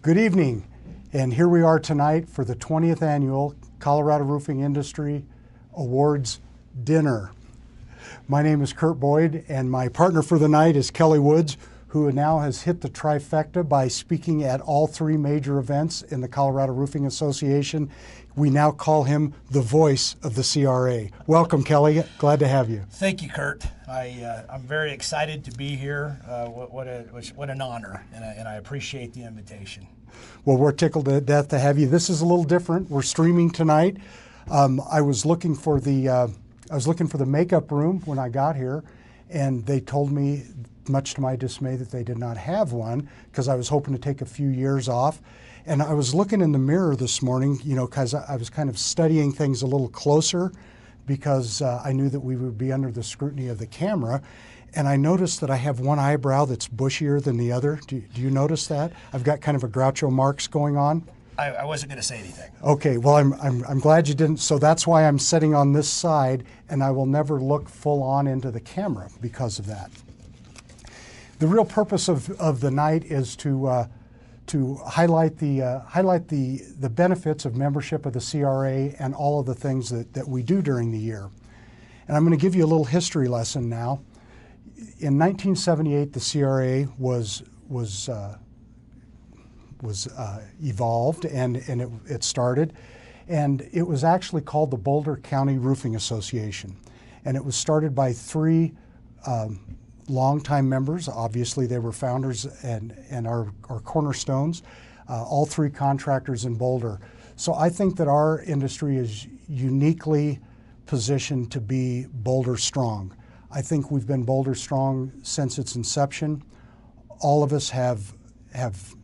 Good evening, and here we are tonight for the 20th Annual Colorado Roofing Industry Awards Dinner. My name is Kurt Boyd, and my partner for the night is Kelly Woods, who now has hit the trifecta by speaking at all three major events in the Colorado Roofing Association. We now call him the voice of the CRA. Welcome, Kelly. Glad to have you. Thank you, Kurt. I'm very excited to be here. What an honor, and I appreciate the invitation. Well, we're tickled to death to have you. This is a little different. We're streaming tonight. I was looking for the makeup room when I got here, and they told me, much to my dismay, that they did not have one because I was hoping to take a few years off. And I was looking in the mirror this morning, because I was kind of studying things a little closer because I knew that we would be under the scrutiny of the camera. And I noticed that I have one eyebrow that's bushier than the other. Do you notice that? I've got kind of a Groucho Marx going on. I wasn't going to say anything. Okay, well, I'm glad you didn't. So that's why I'm sitting on this side, and I will never look full on into the camera because of that. The real purpose of the night is to highlight the benefits of membership of the CRA and all of the things that we do during the year. And I'm going to give you a little history lesson now. In 1978, the CRA was evolved and it started, and it was actually called the Boulder County Roofing Association, and it was started by three longtime members. Obviously, they were founders and our cornerstones, all three contractors in Boulder. So I think that our industry is uniquely positioned to be Boulder strong. I think we've been Boulder strong since its inception. All of us have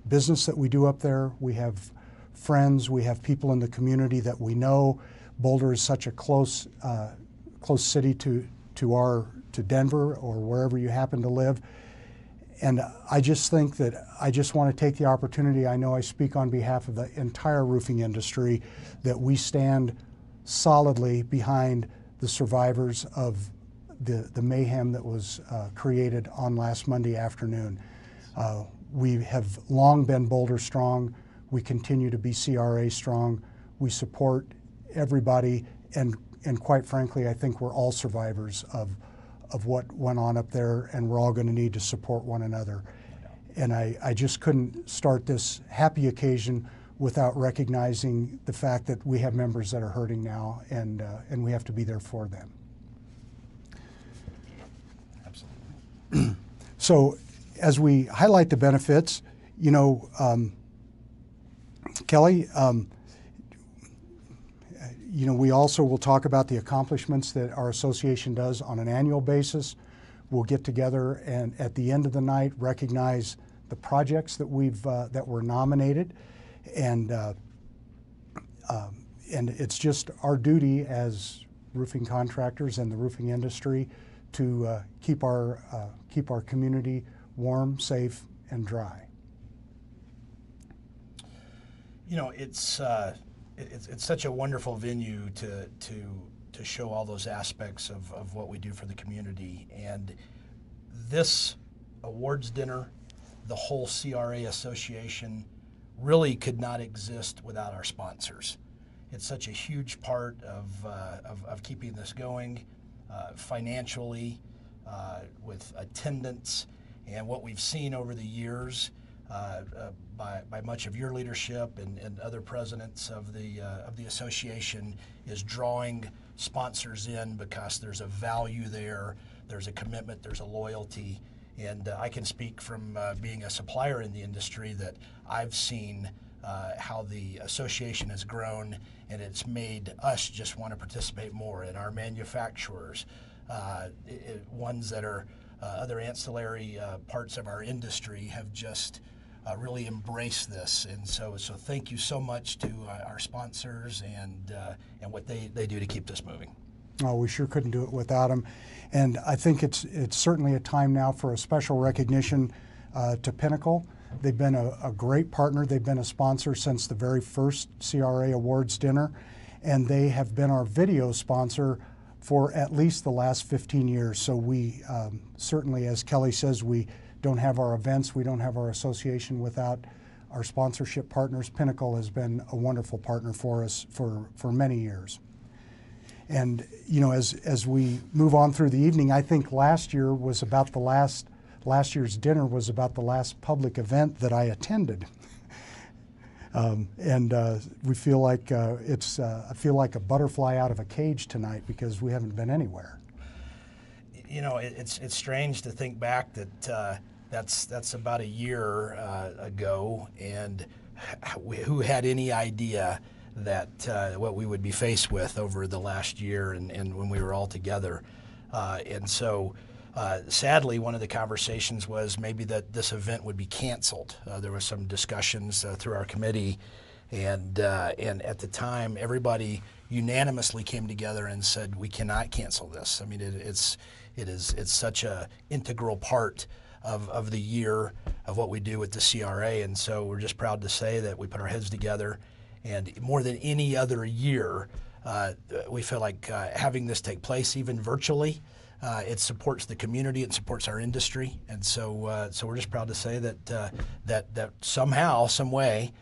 business that we do up there. We have friends. We have people in the community that we know. Boulder is such a close city to Denver or wherever you happen to live. And I just think that I just want to take the opportunity, I know I speak on behalf of the entire roofing industry, that we stand solidly behind the survivors of the mayhem that was created on last Monday afternoon. We have long been Boulder strong. We continue to be CRA strong. We support everybody, and quite frankly, I think we're all survivors of what went on up there, and we're all going to need to support one another. And I just couldn't start this happy occasion without recognizing the fact that we have members that are hurting now, and we have to be there for them. Absolutely. So as we highlight the benefits, Kelly, we also will talk about the accomplishments that our association does on an annual basis. We'll get together and at the end of the night recognize the projects that that were nominated, and it's just our duty as roofing contractors and the roofing industry to keep our community warm, safe, and dry. It's such a wonderful venue to show all those aspects of what we do for the community. And this awards dinner, the whole CRA association, really could not exist without our sponsors. It's such a huge part of keeping this going financially, with attendance, and what we've seen over the years by much of your leadership and other presidents of the association is drawing sponsors in because there's a value there, there's a commitment, there's a loyalty. And I can speak from being a supplier in the industry that I've seen how the association has grown, and it's made us just want to participate more. And our manufacturers, ones that are other ancillary parts of our industry, have just really embraced this. And so thank you so much to our sponsors and what they do to keep this moving. Oh, we sure couldn't do it without them. And I think it's certainly a time now for a special recognition to Pinnacle. They've been a great partner. They've been a sponsor since the very first CRA Awards dinner, and they have been our video sponsor for at least the last 15 years. So we certainly, as Kelly says, we don't have our events, we don't have our association without our sponsorship partners. Pinnacle has been a wonderful partner for us for many years. And you know, as we move on through the evening, I think last year's dinner was about the last public event that I attended. We feel like I feel like a butterfly out of a cage tonight because we haven't been anywhere. You know, it's strange to think back that that's about a year ago, and who had any idea that what we would be faced with over the last year and when we were all together. And so sadly, one of the conversations was maybe that this event would be canceled. There was some discussions through our committee, and at the time, everybody unanimously came together and said, we cannot cancel this. I mean, it's such a integral part of the year of what we do with the CRA, and so we're just proud to say that we put our heads together, and more than any other year, we feel like having this take place, even virtually, it supports the community, it supports our industry, and so we're just proud to say that somehow, some way,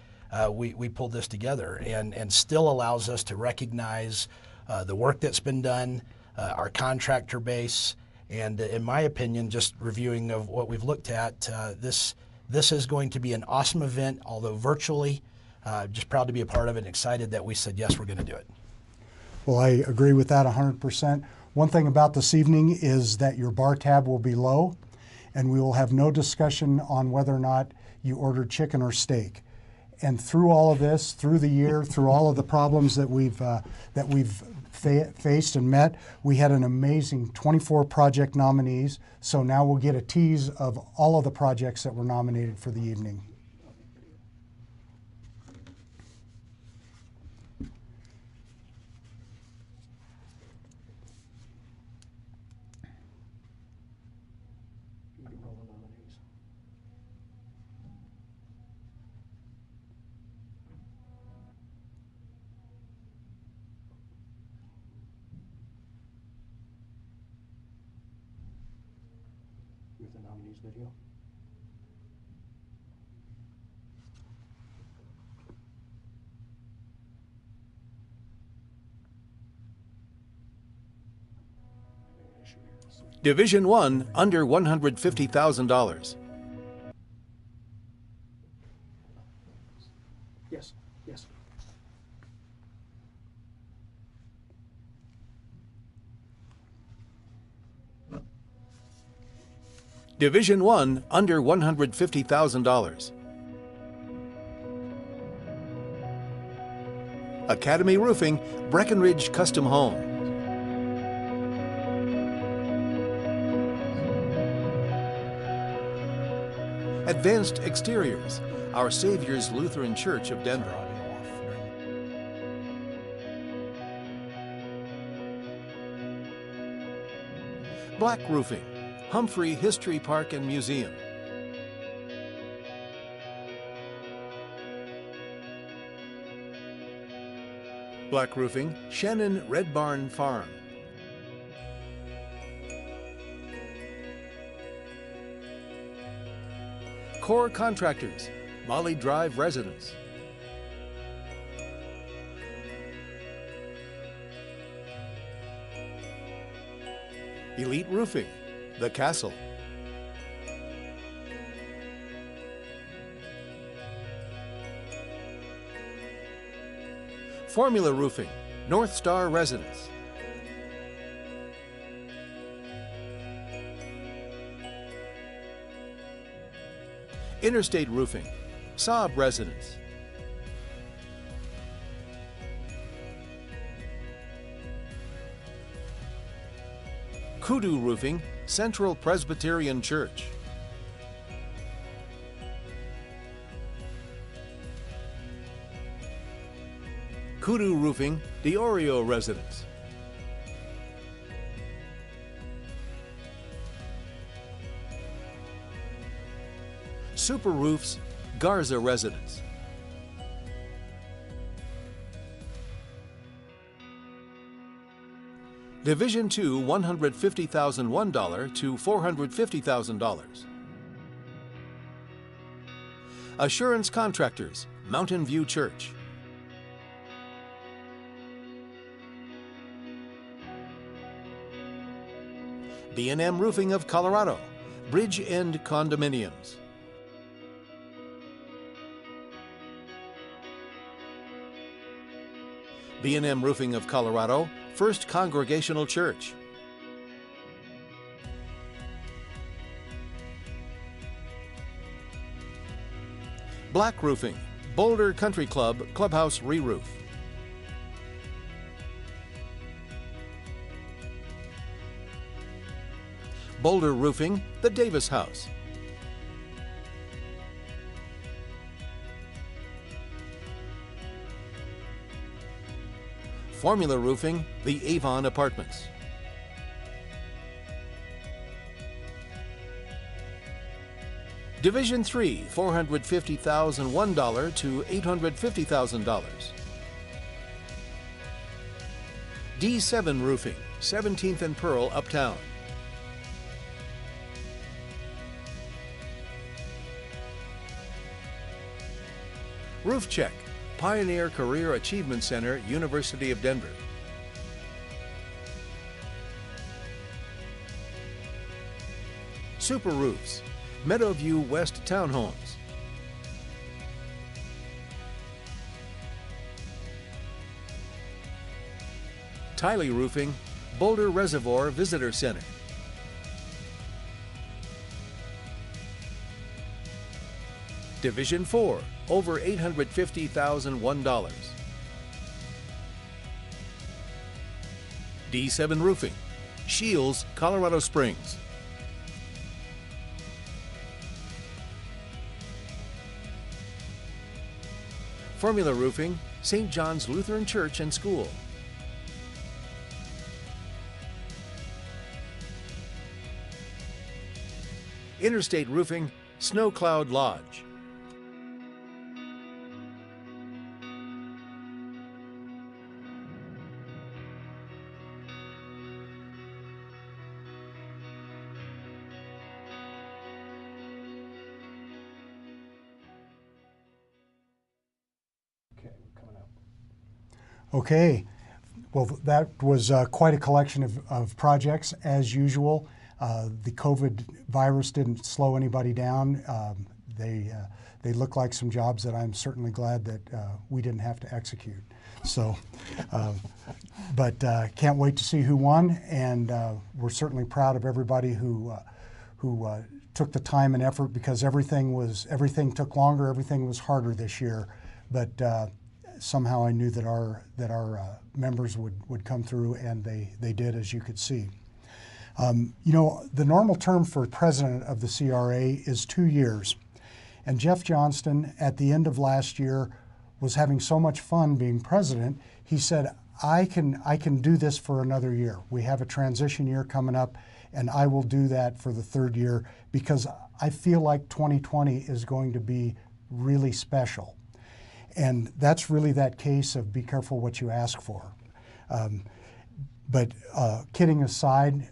we pulled this together, and still allows us to recognize the work that's been done, our contractor base, and in my opinion, just reviewing of what we've looked at, this is going to be an awesome event, although virtually. Just proud to be a part of it and excited that we said, yes, we're going to do it. Well, I agree with that 100%. One thing about this evening is that your bar tab will be low, and we will have no discussion on whether or not you ordered chicken or steak. And through all of this, through the year, through all of the problems that we've faced and met, we had an amazing 24 project nominees. So now we'll get a tease of all of the projects that were nominated for the evening. With the nominees video. Division 1, under $150,000. Yes, yes. Division 1, under $150,000. Academy Roofing, Breckenridge Custom Home. Advanced Exteriors, Our Savior's Lutheran Church of Denver. Black Roofing, Humphrey History Park and Museum. Black Roofing, Shannon Red Barn Farm. Core Contractors, Molly Drive Residence. Elite Roofing, The Castle. Formula Roofing, North Star Residence. Interstate Roofing, Saab Residence. Kudu Roofing, Central Presbyterian Church. Kudu Roofing, Diorio Residence. Super Roofs, Garza Residence. Division 2, $150,001 to $450,000. Assurance Contractors, Mountain View Church. B&M Roofing of Colorado, Bridge End Condominiums. B&M Roofing of Colorado, First Congregational Church. Black Roofing, Boulder Country Club, Clubhouse Re-Roof. Boulder Roofing, the Davis House. Formula Roofing, the Avon Apartments. Division 3, $450,001 to $850,000. D7 Roofing, 17th and Pearl, Uptown. Roof Check, Pioneer Career Achievement Center, University of Denver. Super Roofs, Meadowview West Townhomes. Tiley Roofing, Boulder Reservoir Visitor Center. Division 4, over $850,001. D7 Roofing, Shields, Colorado Springs. Formula Roofing, St. John's Lutheran Church and School. Interstate Roofing, Snow Cloud Lodge. Okay, well, that was quite a collection of projects as usual. The COVID virus didn't slow anybody down. They look like some jobs that I'm certainly glad that we didn't have to execute. So, but can't wait to see who won, and we're certainly proud of everybody who took the time and effort, because everything took longer, everything was harder this year, but somehow I knew that our members would come through, and they did, as you could see. You know, the normal term for president of the CRA is 2 years, and Jeff Johnston at the end of last year was having so much fun being president, he said, I can do this for another year. We have a transition year coming up, and I will do that for the 3rd year, because I feel like 2020 is going to be really special. And that's really that case of be careful what you ask for. But kidding aside,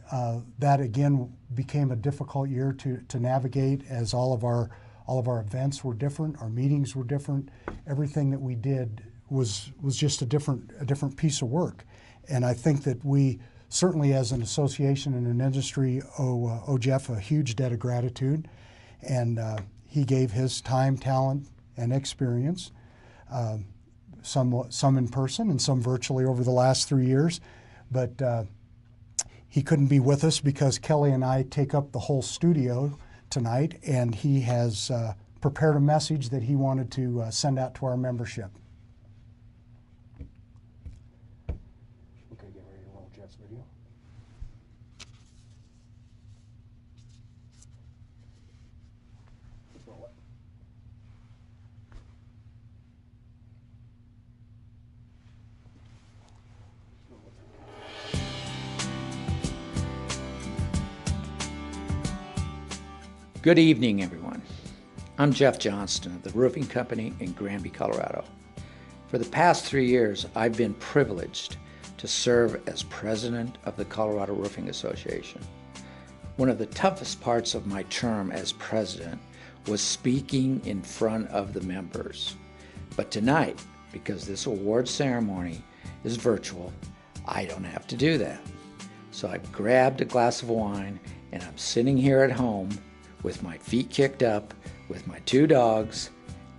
that again became a difficult year to navigate, as all of our events were different, our meetings were different. Everything that we did was just a different piece of work. And I think that we certainly, as an association and an industry, owe Jeff a huge debt of gratitude. And he gave his time, talent, and experience. Some in person and some virtually over the last 3 years, but he couldn't be with us because Kelly and I take up the whole studio tonight, and he has prepared a message that he wanted to send out to our membership. Okay, get ready to roll Jeff's video. Roll it. Good evening, everyone. I'm Jeff Johnston of the Roofing Company in Granby, Colorado. For the past 3 years, I've been privileged to serve as president of the Colorado Roofing Association. One of the toughest parts of my term as president was speaking in front of the members. But tonight, because this award ceremony is virtual, I don't have to do that. So I've grabbed a glass of wine and I'm sitting here at home with my feet kicked up, with my 2 dogs,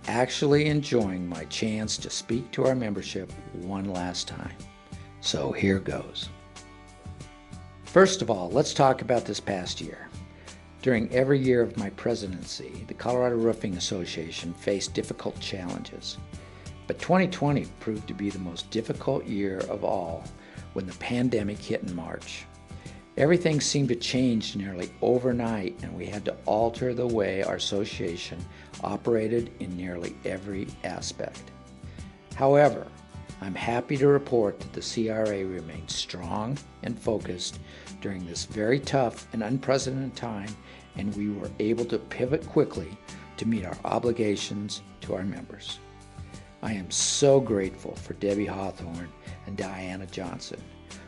actually enjoying my chance to speak to our membership one last time. So here goes. First of all, let's talk about this past year. During every year of my presidency, the Colorado Roofing Association faced difficult challenges. But 2020 proved to be the most difficult year of all when the pandemic hit in March. Everything seemed to change nearly overnight, and we had to alter the way our association operated in nearly every aspect. However, I'm happy to report that the CRA remained strong and focused during this very tough and unprecedented time, and we were able to pivot quickly to meet our obligations to our members. I am so grateful for Debbie Hawthorne and Diana Johnson,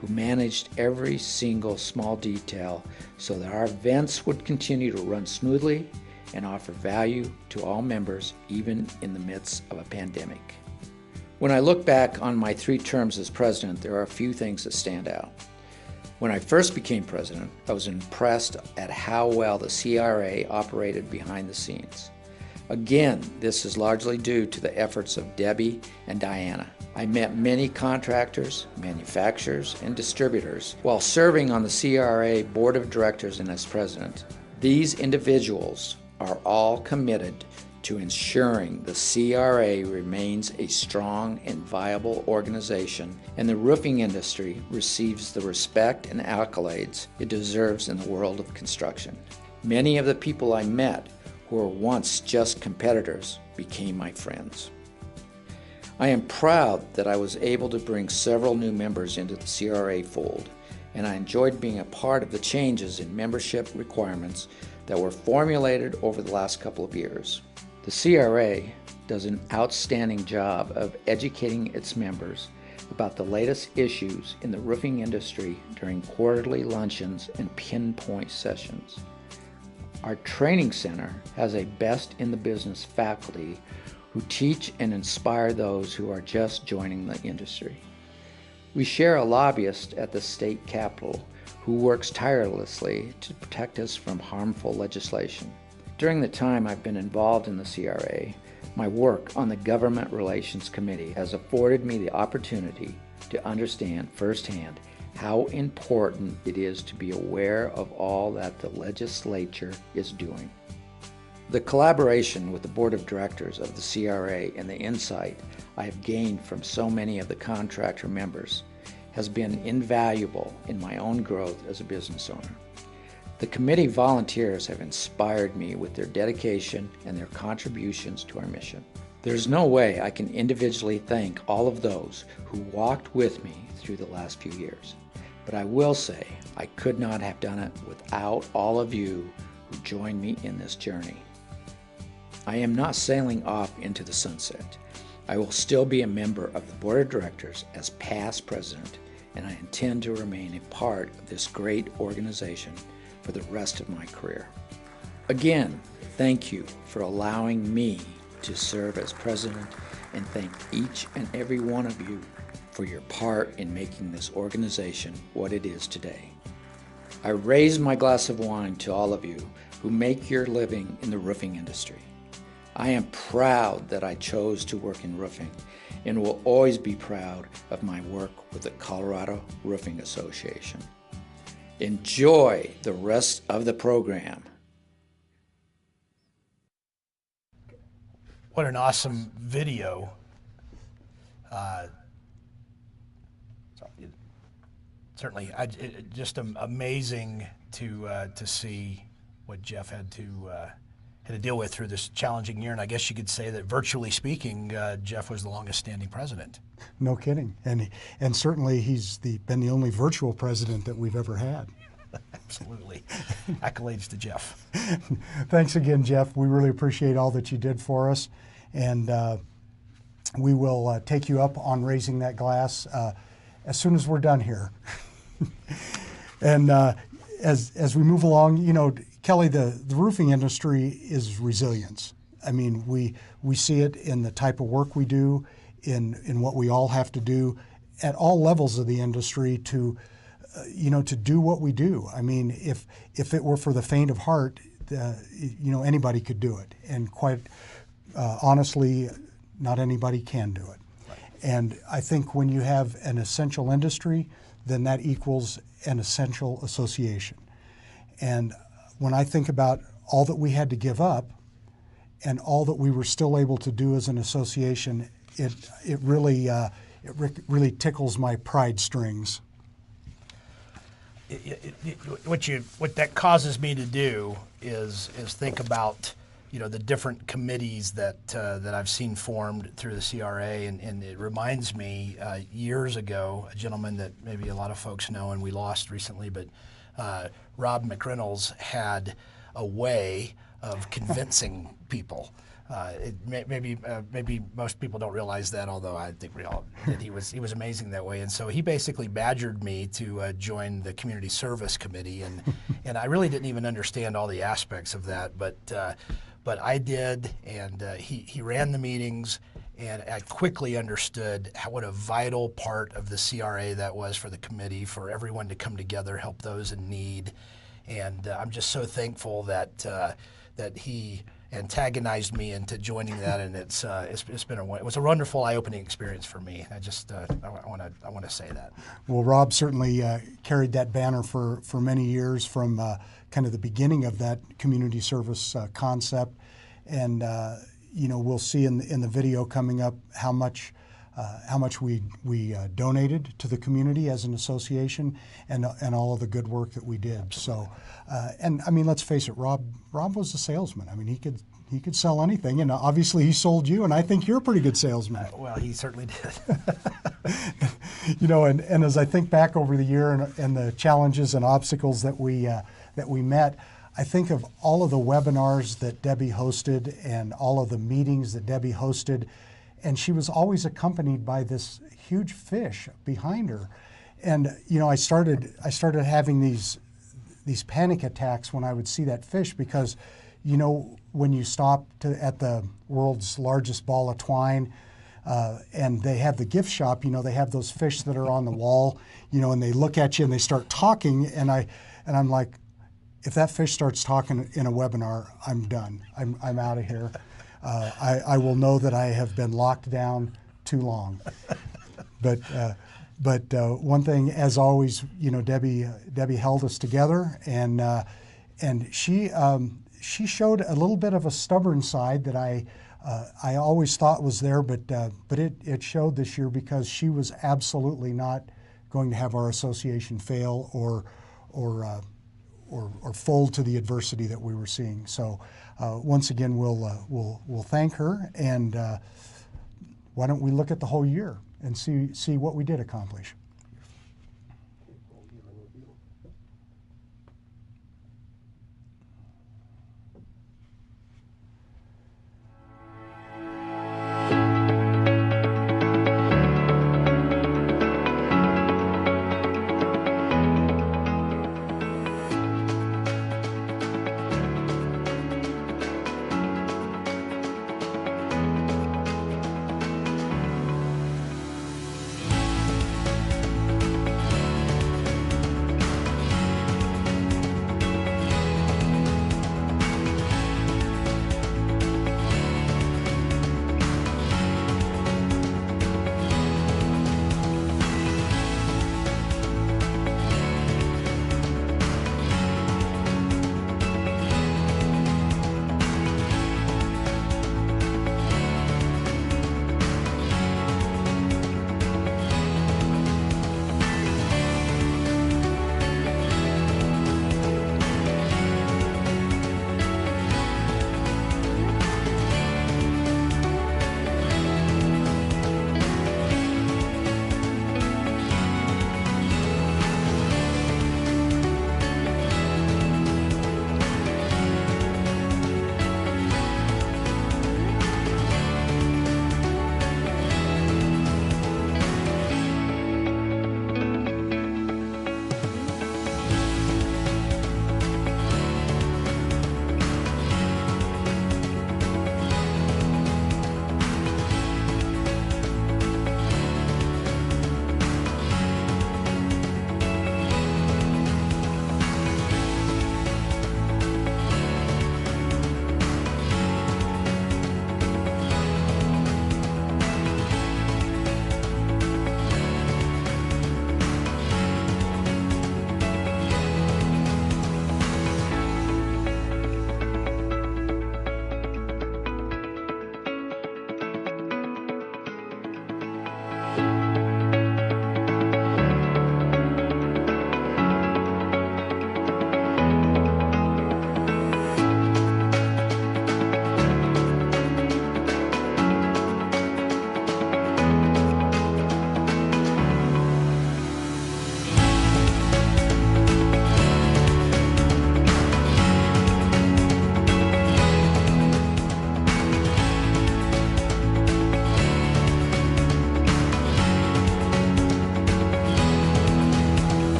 who managed every single small detail so that our events would continue to run smoothly and offer value to all members, even in the midst of a pandemic. When I look back on my 3 terms as president, there are a few things that stand out. When I first became president, I was impressed at how well the CRA operated behind the scenes. Again, this is largely due to the efforts of Debbie and Diana. I met many contractors, manufacturers, and distributors while serving on the CRA Board of Directors and as president. These individuals are all committed to ensuring the CRA remains a strong and viable organization and the roofing industry receives the respect and accolades it deserves in the world of construction. Many of the people I met who were once just competitors became my friends. I am proud that I was able to bring several new members into the CRA fold, and I enjoyed being a part of the changes in membership requirements that were formulated over the last couple of years. The CRA does an outstanding job of educating its members about the latest issues in the roofing industry during quarterly luncheons and pinpoint sessions. Our training center has a best-in-the-business faculty who teach and inspire those who are just joining the industry. We share a lobbyist at the state capitol who works tirelessly to protect us from harmful legislation. During the time I've been involved in the CRA, my work on the Government Relations Committee has afforded me the opportunity to understand firsthand how important it is to be aware of all that the legislature is doing. The collaboration with the Board of Directors of the CRA and the insight I have gained from so many of the contractor members has been invaluable in my own growth as a business owner. The committee volunteers have inspired me with their dedication and their contributions to our mission. There's no way I can individually thank all of those who walked with me through the last few years, but I will say I could not have done it without all of you who joined me in this journey. I am not sailing off into the sunset. I will still be a member of the Board of Directors as past president, and I intend to remain a part of this great organization for the rest of my career. Again, thank you for allowing me to serve as president, and thank each and every one of you for your part in making this organization what it is today. I raise my glass of wine to all of you who make your living in the roofing industry. I am proud that I chose to work in roofing and will always be proud of my work with the Colorado Roofing Association. Enjoy the rest of the program. What an awesome video. Certainly, just amazing to see what Jeff had to deal with through this challenging year. And I guess you could say that virtually speaking, Jeff was the longest standing president. No kidding. And certainly he's been the only virtual president that we've ever had. Absolutely. Accolades to Jeff. Thanks again, Jeff. We really appreciate all that you did for us. And we will take you up on raising that glass as soon as we're done here. And as we move along, Kelly, the roofing industry is resilience. I mean, we see it in the type of work we do, in what we all have to do at all levels of the industry to do what we do. I mean, if it were for the faint of heart, anybody could do it. And quite honestly, not anybody can do it. Right. And I think when you have an essential industry, then that equals an essential association. And when I think about all that we had to give up and all that we were still able to do as an association, it really tickles my pride strings. What that causes me to do is think about the different committees that I've seen formed through the CRA, and it reminds me years ago, a gentleman that maybe a lot of folks know and we lost recently, but Rob McReynolds had a way of convincing people. Maybe most people don't realize that, although I think we all did. He was amazing that way, and so he basically badgered me to join the community service committee, and I really didn't even understand all the aspects of that, but I did, and he ran the meetings, and I quickly understood what a vital part of the CRA that was for the committee, for everyone to come together, help those in need, and I'm just so thankful that he antagonized me into joining that, and it was a wonderful, eye-opening experience for me. I just I want to say that. Well, Rob certainly carried that banner for many years from kind of the beginning of that community service concept, and we'll see in the video coming up how much we donated to the community as an association, and all of the good work that we did. So, and I mean, let's face it, Rob was a salesman. I mean, he could sell anything, and obviously he sold you, and I think you're a pretty good salesman. Well, he certainly did. And as I think back over the year and the challenges and obstacles that we met, I think of all of the webinars that Debbie hosted and all of the meetings that Debbie hosted, and she was always accompanied by this huge fish behind her. And I started having these panic attacks when I would see that fish, because when you stop at the world's largest ball of twine, and they have the gift shop, they have those fish that are on the wall, and they look at you and they start talking, and I'm like, if that fish starts talking in a webinar, I'm done. I'm out of here. I will know that I have been locked down too long. But one thing, as always, Debbie held us together, and she showed a little bit of a stubborn side that I always thought was there, but it showed this year, because she was absolutely not going to have our association fail or fold to the adversity that we were seeing. So once again, we'll thank her, and why don't we look at the whole year and see what we did accomplish.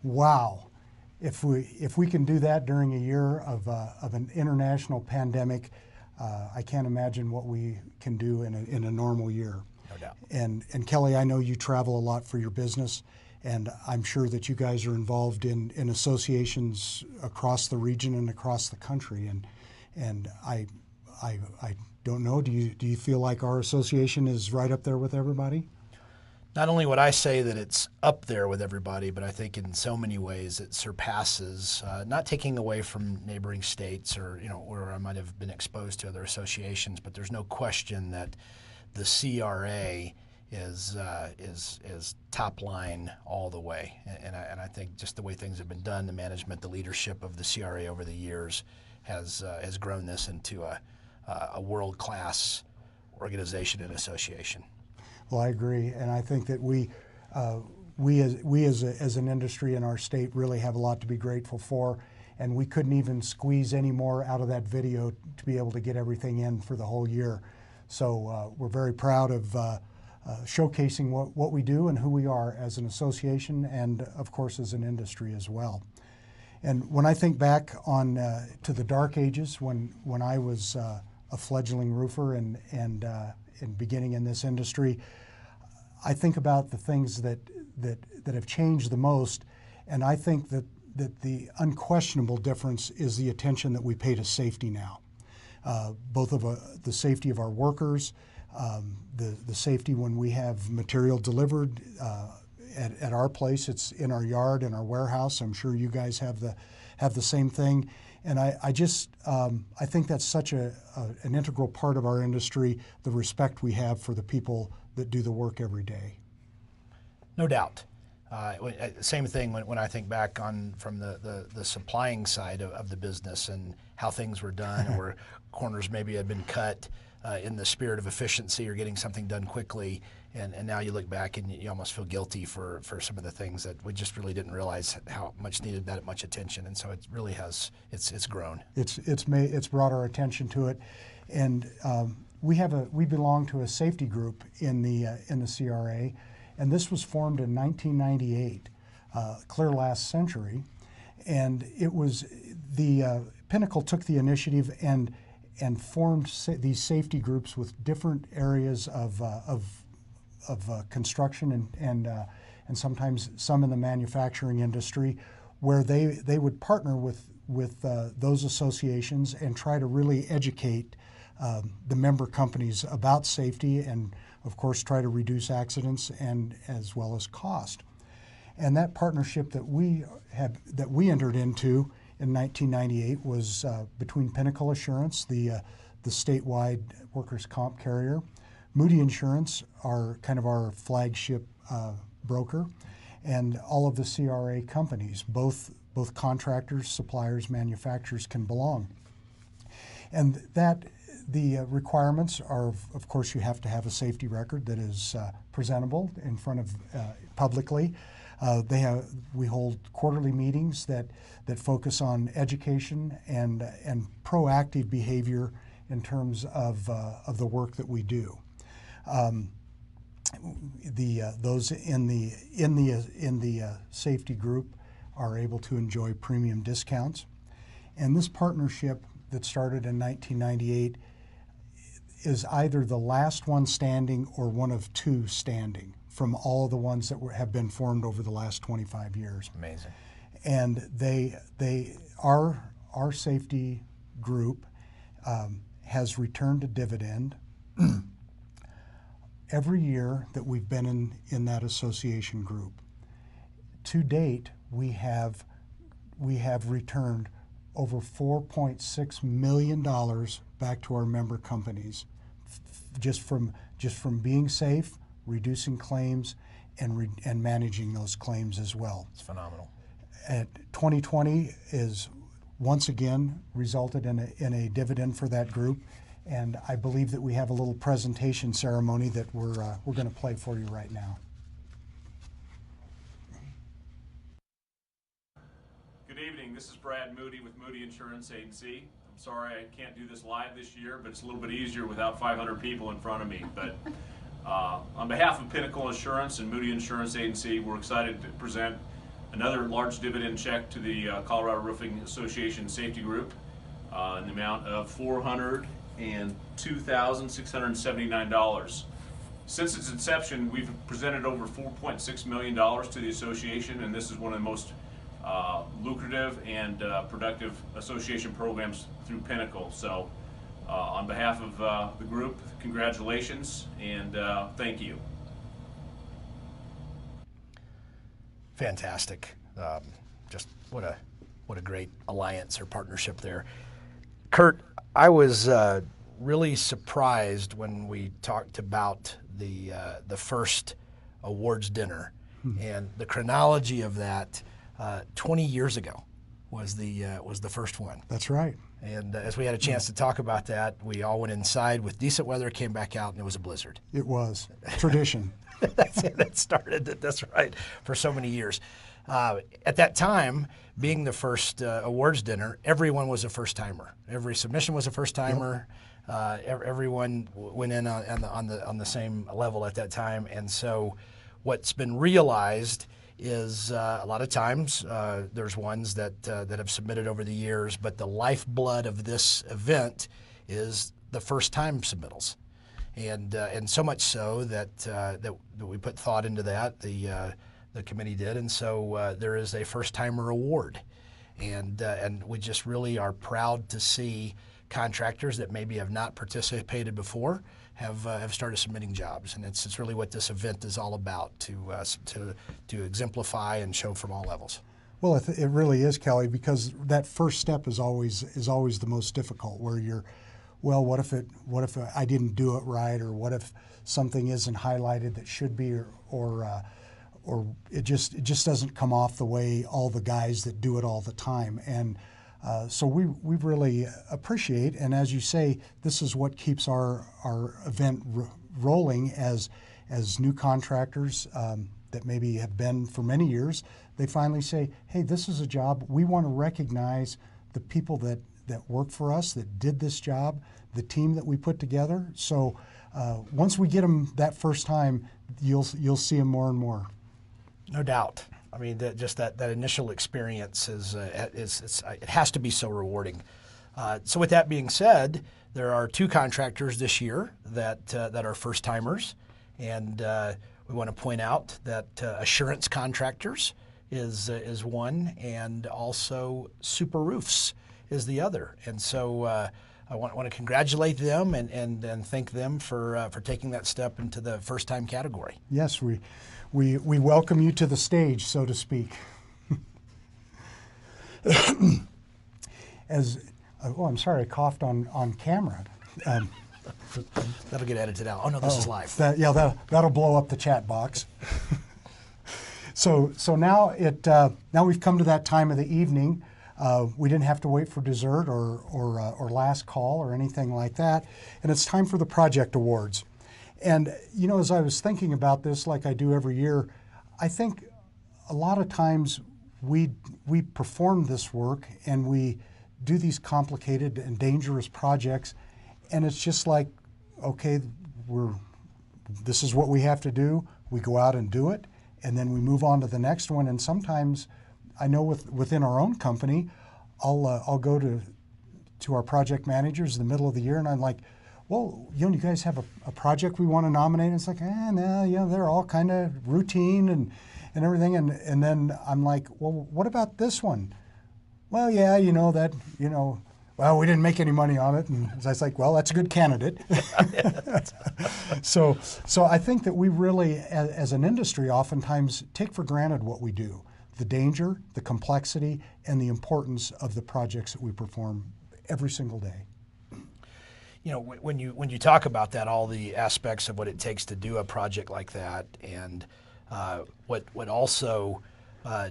wow, if we can do that during a year of an international pandemic, I can't imagine what we can do in a normal year. No doubt. And Kelly, I know you travel a lot for your business, and I'm sure that you guys are involved in associations across the region and across the country. And I don't know. Do you feel like our association is right up there with everybody? Not only would I say that it's up there with everybody, but I think in so many ways it surpasses, not taking away from neighboring states or, where I might have been exposed to other associations, but there's no question that the CRA is top line all the way. And I think just the way things have been done, the management, the leadership of the CRA over the years has grown this into a world-class organization and association. Well, I agree, and I think that we as an industry in our state really have a lot to be grateful for, and we couldn't even squeeze any more out of that video to be able to get everything in for the whole year. So we're very proud of showcasing what we do and who we are as an association, and of course as an industry as well. And when I think back on to the dark ages when I was a fledgling roofer and beginning in this industry, I think about the things that have changed the most, and I think that the unquestionable difference is the attention that we pay to safety now. Both of the safety of our workers, the safety when we have material delivered at our place. It's in our yard, in our warehouse. I'm sure you guys have the same thing. And I think that's such an integral part of our industry, the respect we have for the people that do the work every day. No doubt. Same thing when I think back from the supplying side of the business and how things were done, or where corners maybe had been cut in the spirit of efficiency or getting something done quickly. And now you look back and you almost feel guilty for some of the things that we just really didn't realize how much needed that much attention. And so it really has, it's grown. It's brought our attention to it. And we belong to a safety group in the CRA, and this was formed in 1998, clear last century. And it was the Pinnacle took the initiative and formed these safety groups with different areas of construction and sometimes some in the manufacturing industry, where they would partner with those associations and try to really educate the member companies about safety, and of course try to reduce accidents and as well as cost. And that partnership that we entered into in 1998 was between Pinnacle Assurance, the statewide workers' comp carrier, Moody Insurance, our flagship broker, and all of the CRA companies, both contractors, suppliers, manufacturers can belong. And the requirements are, of course, you have to have a safety record that is presentable in front of publicly. We hold quarterly meetings that focus on education and proactive behavior in terms of the work that we do. Those in the safety group are able to enjoy premium discounts, and this partnership that started in 1998 is either the last one standing or one of two standing from all of the ones that have been formed over the last 25 years. Amazing. And our safety group has returned to Dividend every year that we've been in that association group. To date, we have returned over $4.6 million back to our member companies, just from being safe, reducing claims, and managing those claims as well. It's phenomenal. 2020 is once again resulted in a dividend for that group, and I believe that we have a little presentation ceremony that we're going to play for you right now. Good evening. This is Brad Moody with Moody Insurance Agency. I'm sorry I can't do this live this year, but it's a little bit easier without 500 people in front of me. But on behalf of Pinnacle Insurance and Moody Insurance Agency, we're excited to present Another large dividend check to the Colorado Roofing Association Safety Group in the amount of $402,679. Since its inception, we've presented over $4.6 million to the association, and this is one of the most lucrative and productive association programs through Pinnacle. So on behalf of the group, congratulations and thank you. Fantastic. Just what a great alliance or partnership there. Kurt, I was really surprised when we talked about the first awards dinner, and the chronology of that. 20 years ago was the first one. That's right. And as we had a chance to talk about that, we all went inside with decent weather, came back out, and it was a blizzard. It was tradition. That's it. That started it. That's right. For so many years. At that time, being the first awards dinner, everyone was a first timer. Every submission was a first timer. Yep. Everyone went in on the same level at that time. And so, what's been realized is a lot of times there's ones that have submitted over the years, but the lifeblood of this event is the first time submittals. And so much so that we put thought into that, the committee did, and so there is a first-timer award, and we just really are proud to see contractors that maybe have not participated before have started submitting jobs, and it's really what this event is all about, to exemplify and show from all levels. Well, it really is, Kelly, because that first step is always the most difficult, where you're, well, what if I didn't do it right, or what if something isn't highlighted that should be, or it just doesn't come off the way all the guys that do it all the time. And so we really appreciate, and as you say, this is what keeps our event rolling as new contractors that maybe have been for many years. They finally say, hey, this is a job. We want to recognize the people that work for us, that did this job, the team that we put together. So once we get them that first time, you'll see them more and more. No doubt. I mean, that initial experience it has to be so rewarding. So with that being said, there are two contractors this year that are first timers, and we want to point out that Assurance Contractors is one, and also Super Roofs is the other. And so I want to congratulate them and thank them for taking that step into the first time category. Yes, we welcome you to the stage, so to speak. I'm sorry, I coughed on camera. That'll get edited out. Oh no, this is live. That'll blow up the chat box. So now we've come to that time of the evening. We didn't have to wait for dessert or last call or anything like that, and it's time for the project awards. And you know, as I was thinking about this, like I do every year, I think a lot of times we perform this work and we do these complicated and dangerous projects, and it's just like, okay, this is what we have to do. We go out and do it, and then we move on to the next one. And sometimes, I know within our own company, I'll go to our project managers in the middle of the year, and I'm like, well, you guys have a project we want to nominate? And it's like, no, they're all kind of routine and everything. And then I'm like, well, what about this one? Well, yeah, well, we didn't make any money on it. And I was like, well, that's a good candidate. So I think that we really, as an industry, oftentimes take for granted what we do, the danger, the complexity, and the importance of the projects that we perform every single day. You know, when you talk about that, all the aspects of what it takes to do a project like that, and what also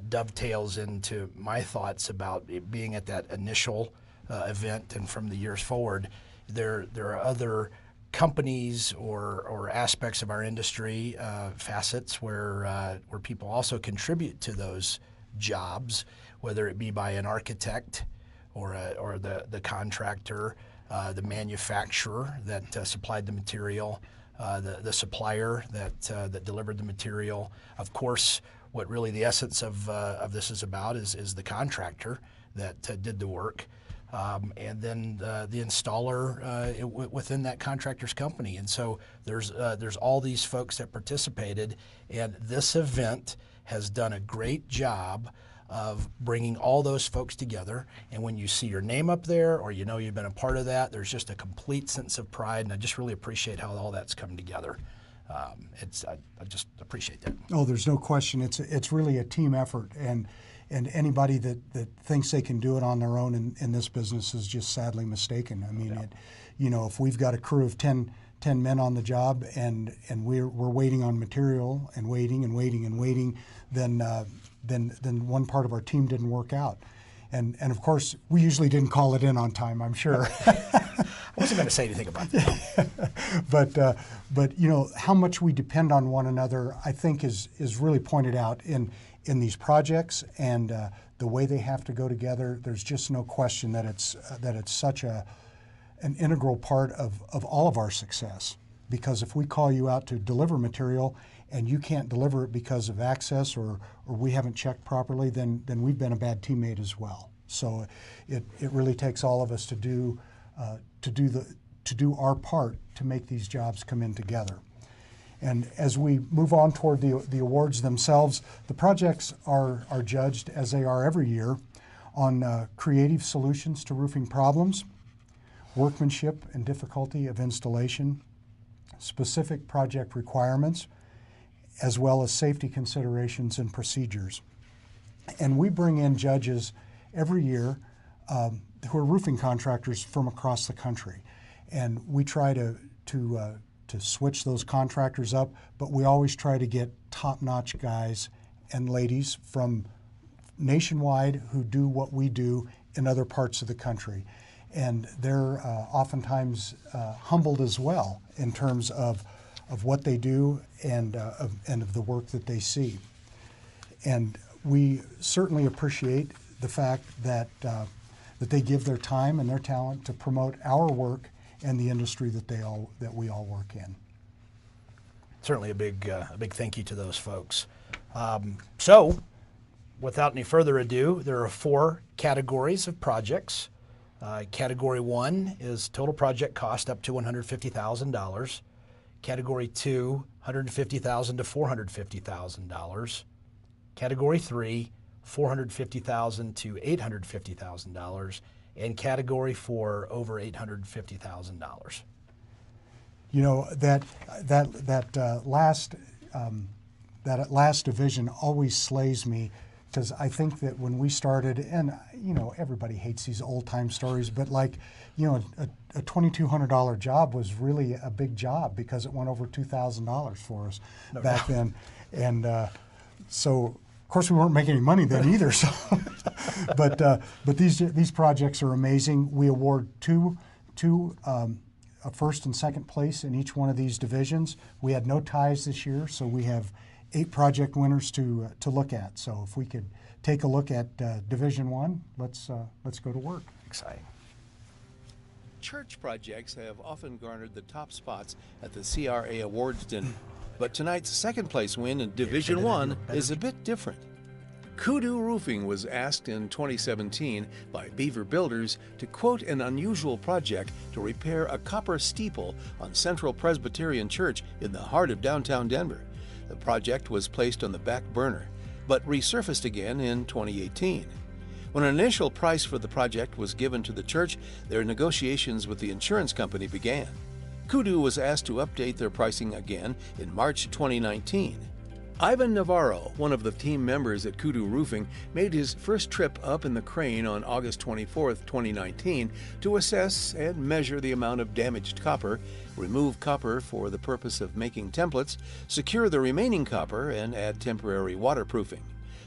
dovetails into my thoughts about it being at that initial event and from the years forward, there are other companies or aspects of our industry, facets where people also contribute to those jobs, whether it be by an architect or the contractor, the manufacturer that supplied the material, the supplier that delivered the material. Of course, what really the essence of this is about is the contractor that did the work. And then the installer within that contractor's company. And so there's all these folks that participated, and this event has done a great job of bringing all those folks together. And when you see your name up there, or you know you've been a part of that, there's just a complete sense of pride, and I just really appreciate how all that's come together. I just appreciate that. Oh, there's no question. It's really a team effort, and anybody that thinks they can do it on their own in this business is just sadly mistaken. I mean, if we've got a crew of 10 men on the job, and we're waiting on material and waiting, then one part of our team didn't work out. And of course, we usually didn't call it in on time, I'm sure. I wasn't going to say anything about that. But how much we depend on one another, I think is really pointed out in these projects, and the way they have to go together. There's just no question that it's such an integral part of all of our success. Because if we call you out to deliver material and you can't deliver it because of access or we haven't checked properly, then we've been a bad teammate as well. So it really takes all of us to do our part to make these jobs come in together. And as we move on toward the awards themselves, the projects are judged, as they are every year, on creative solutions to roofing problems, workmanship and difficulty of installation, specific project requirements, as well as safety considerations and procedures. And we bring in judges every year who are roofing contractors from across the country. And we try to switch those contractors up, but we always try to get top-notch guys and ladies from nationwide who do what we do in other parts of the country. And they're oftentimes humbled as well in terms of what they do and of the work that they see. And we certainly appreciate the fact that they give their time and their talent to promote our work and the industry that we all work in. Certainly a big thank you to those folks. So, without any further ado, there are 4 categories of projects. Category 1 is total project cost up to $150,000. Category 2, $150,000 to $450,000. Category 3, $450,000 to $850,000. And Category 4, over $850,000. You know, that last division always slays me, because I think that when we started, and everybody hates these old time stories, but a $2,200 job was really a big job because it went over $2,000 for us back then, and so of course we weren't making any money then either. So, but these projects are amazing. We award two a first and second place in each one of these divisions. We had no ties this year, so we have 8 project winners to look at. So if we could take a look at Division 1, let's go to work. Exciting. Church projects have often garnered the top spots at the CRA Awards dinner, but tonight's second place win in Division 1 is a bit different. Kudu Roofing was asked in 2017 by Beaver Builders to quote an unusual project to repair a copper steeple on Central Presbyterian Church in the heart of downtown Denver. The project was placed on the back burner, but resurfaced again in 2018. When an initial price for the project was given to the church, their negotiations with the insurance company began. Kudu was asked to update their pricing again in March 2019. Ivan Navarro, one of the team members at Kudu Roofing, made his first trip up in the crane on August 24, 2019, to assess and measure the amount of damaged copper, remove copper for the purpose of making templates, secure the remaining copper, and add temporary waterproofing.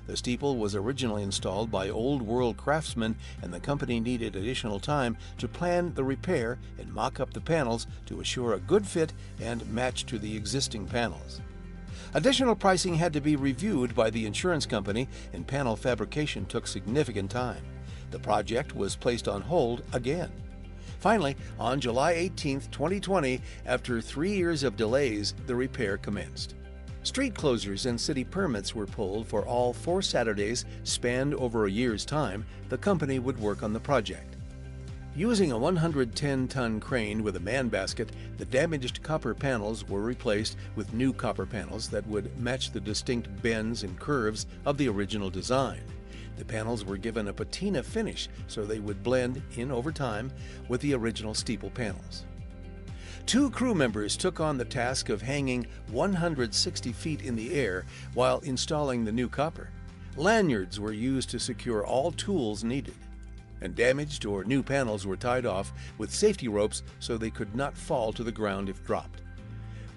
The steeple was originally installed by Old World craftsmen, and the company needed additional time to plan the repair and mock up the panels to assure a good fit and match to the existing panels. Additional pricing had to be reviewed by the insurance company, and panel fabrication took significant time. The project was placed on hold again. Finally, on July 18, 2020, after 3 years of delays, the repair commenced. Street closures and city permits were pulled for all 4 Saturdays spanned over a year's time the company would work on the project. Using a 110-ton crane with a man basket, the damaged copper panels were replaced with new copper panels that would match the distinct bends and curves of the original design. The panels were given a patina finish so they would blend in over time with the original steeple panels. 2 crew members took on the task of hanging 160 feet in the air while installing the new copper. Lanyards were used to secure all tools needed, and damaged or new panels were tied off with safety ropes so they could not fall to the ground if dropped.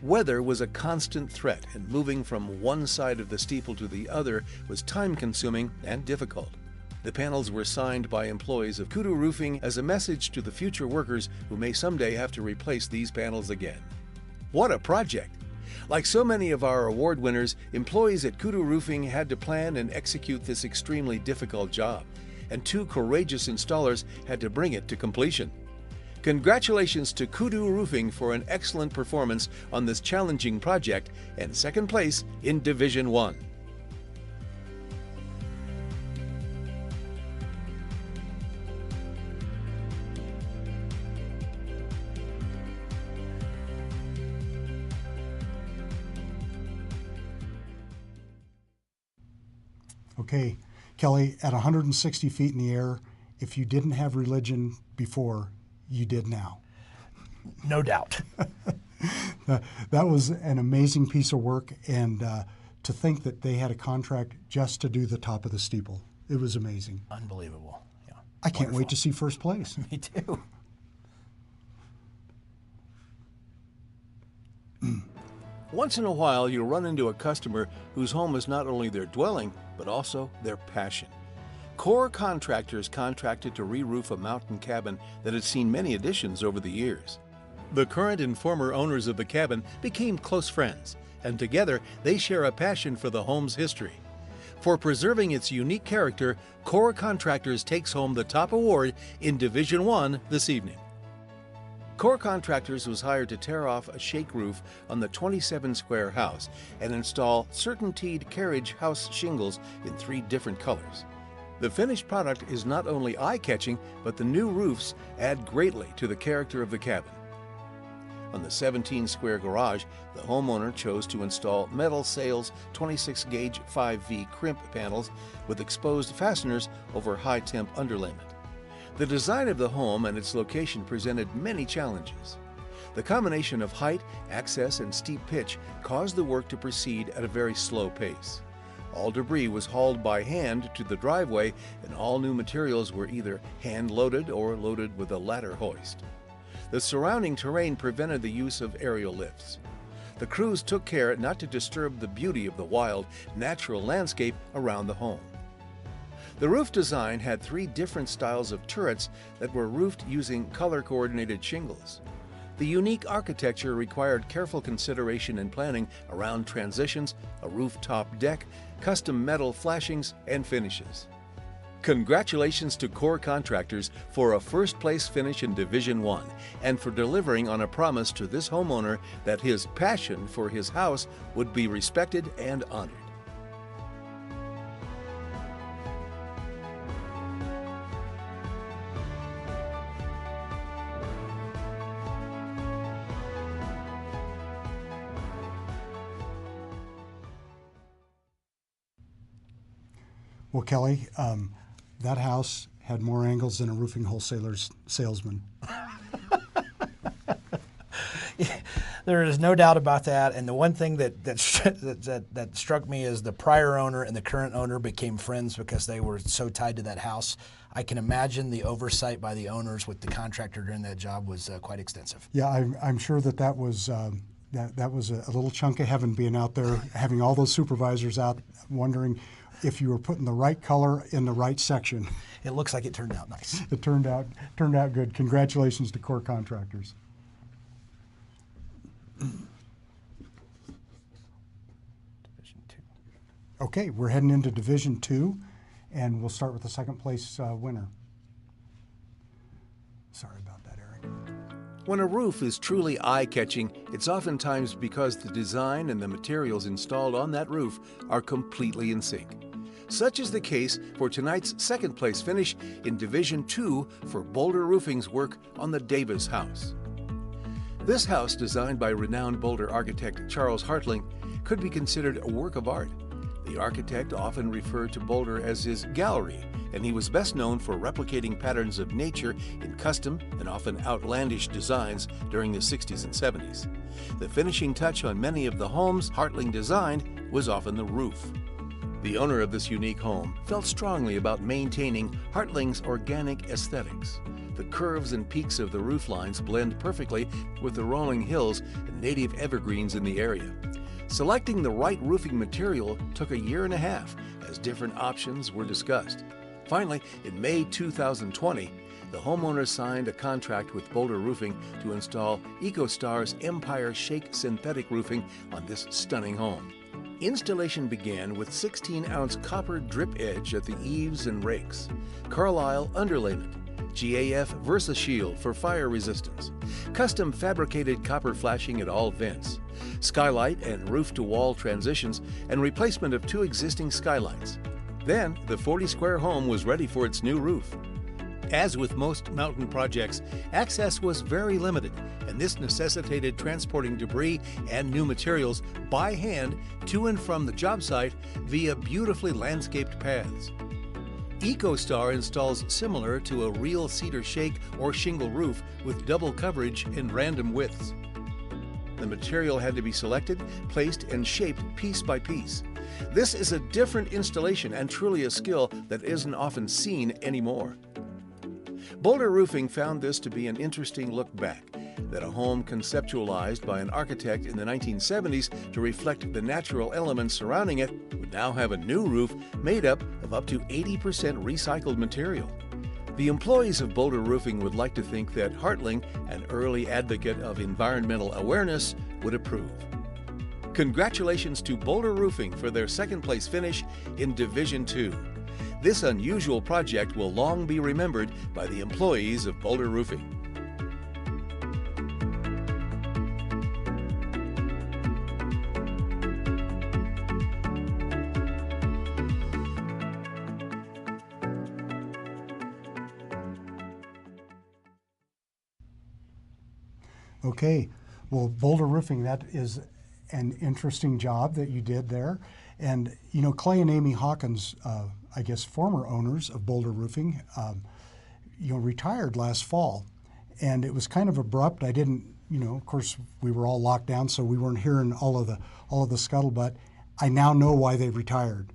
Weather was a constant threat, and moving from one side of the steeple to the other was time-consuming and difficult. The panels were signed by employees of Kudu Roofing as a message to the future workers who may someday have to replace these panels again. What a project! Like so many of our award winners, employees at Kudu Roofing had to plan and execute this extremely difficult job, and 2 courageous installers had to bring it to completion. Congratulations to Kudu Roofing for an excellent performance on this challenging project and second place in Division 1. Okay, Kelly, at 160 feet in the air, if you didn't have religion before, you did now. No doubt. That was an amazing piece of work, and to think that they had a contract just to do the top of the steeple. It was amazing. Unbelievable. Yeah. I can't wait to see first place. Me too. Once in a while, you'll run into a customer whose home is not only their dwelling, but also their passion. Core Contractors contracted to re-roof a mountain cabin that had seen many additions over the years. The current and former owners of the cabin became close friends, and together they share a passion for the home's history. For preserving its unique character, Core Contractors takes home the top award in Division 1 this evening. Core Contractors was hired to tear off a shake roof on the 27-square house and install certainteed carriage house shingles in 3 different colors. The finished product is not only eye-catching, but the new roofs add greatly to the character of the cabin. On the 17-square garage, the homeowner chose to install metal Sales 26-gauge 5V crimp panels with exposed fasteners over high-temp underlayment. The design of the home and its location presented many challenges. The combination of height, access, and steep pitch caused the work to proceed at a very slow pace. All debris was hauled by hand to the driveway, and all new materials were either hand-loaded or loaded with a ladder hoist. The surrounding terrain prevented the use of aerial lifts. The crews took care not to disturb the beauty of the wild, natural landscape around the home. The roof design had 3 different styles of turrets that were roofed using color-coordinated shingles. The unique architecture required careful consideration and planning around transitions, a rooftop deck, custom metal flashings, and finishes. Congratulations to Core Contractors for a first-place finish in Division 1 and for delivering on a promise to this homeowner that his passion for his house would be respected and honored. Well, Kelly, that house had more angles than a roofing wholesaler's salesman. There is no doubt about that. And the one thing that struck me is the prior owner and the current owner became friends because they were so tied to that house. I can imagine the oversight by the owners with the contractor during that job was quite extensive. Yeah, I'm sure that was that was a little chunk of heaven being out there, having all those supervisors out wondering if you were putting the right color in the right section. It looks like it turned out nice. It turned out good. Congratulations to Core Contractors. Division 2. Okay, we're heading into Division 2, and we'll start with the second place winner. Sorry about that, Eric. When a roof is truly eye-catching, it's oftentimes because the design and the materials installed on that roof are completely in sync. Such is the case for tonight's second-place finish in Division 2 for Boulder Roofing's work on the Davis House. This house, designed by renowned Boulder architect Charles Hartling, could be considered a work of art. The architect often referred to Boulder as his gallery, and he was best known for replicating patterns of nature in custom and often outlandish designs during the 60s and 70s. The finishing touch on many of the homes Hartling designed was often the roof. The owner of this unique home felt strongly about maintaining Hartling's organic aesthetics. The curves and peaks of the roof lines blend perfectly with the rolling hills and native evergreens in the area. Selecting the right roofing material took a year and a half as different options were discussed. Finally, in May 2020, the homeowner signed a contract with Boulder Roofing to install EcoStar's Empire Shake synthetic roofing on this stunning home. Installation began with 16-ounce copper drip edge at the eaves and rakes, Carlisle underlayment, GAF VersaShield for fire resistance, custom fabricated copper flashing at all vents, skylight and roof-to-wall transitions, and replacement of 2 existing skylights. Then, the 40-square home was ready for its new roof. As with most mountain projects, access was very limited, and this necessitated transporting debris and new materials by hand to and from the job site via beautifully landscaped paths. EcoStar installs similar to a real cedar shake or shingle roof with double coverage and random widths. The material had to be selected, placed, and shaped piece by piece. This is a different installation and truly a skill that isn't often seen anymore. Boulder Roofing found this to be an interesting look back, that a home conceptualized by an architect in the 1970s to reflect the natural elements surrounding it would now have a new roof made up of to 80% recycled material. The employees of Boulder Roofing would like to think that Hartling, an early advocate of environmental awareness, would approve. Congratulations to Boulder Roofing for their second-place finish in Division 2. This unusual project will long be remembered by the employees of Boulder Roofing. Okay, well, Boulder Roofing, that is an interesting job that you did there. And, you know, Clay and Amy Hawkins, I guess former owners of Boulder Roofing, retired last fall. And it was kind of abrupt. I didn't, of course, we were all locked down, so we weren't hearing all of the scuttlebutt. I now know why they retired.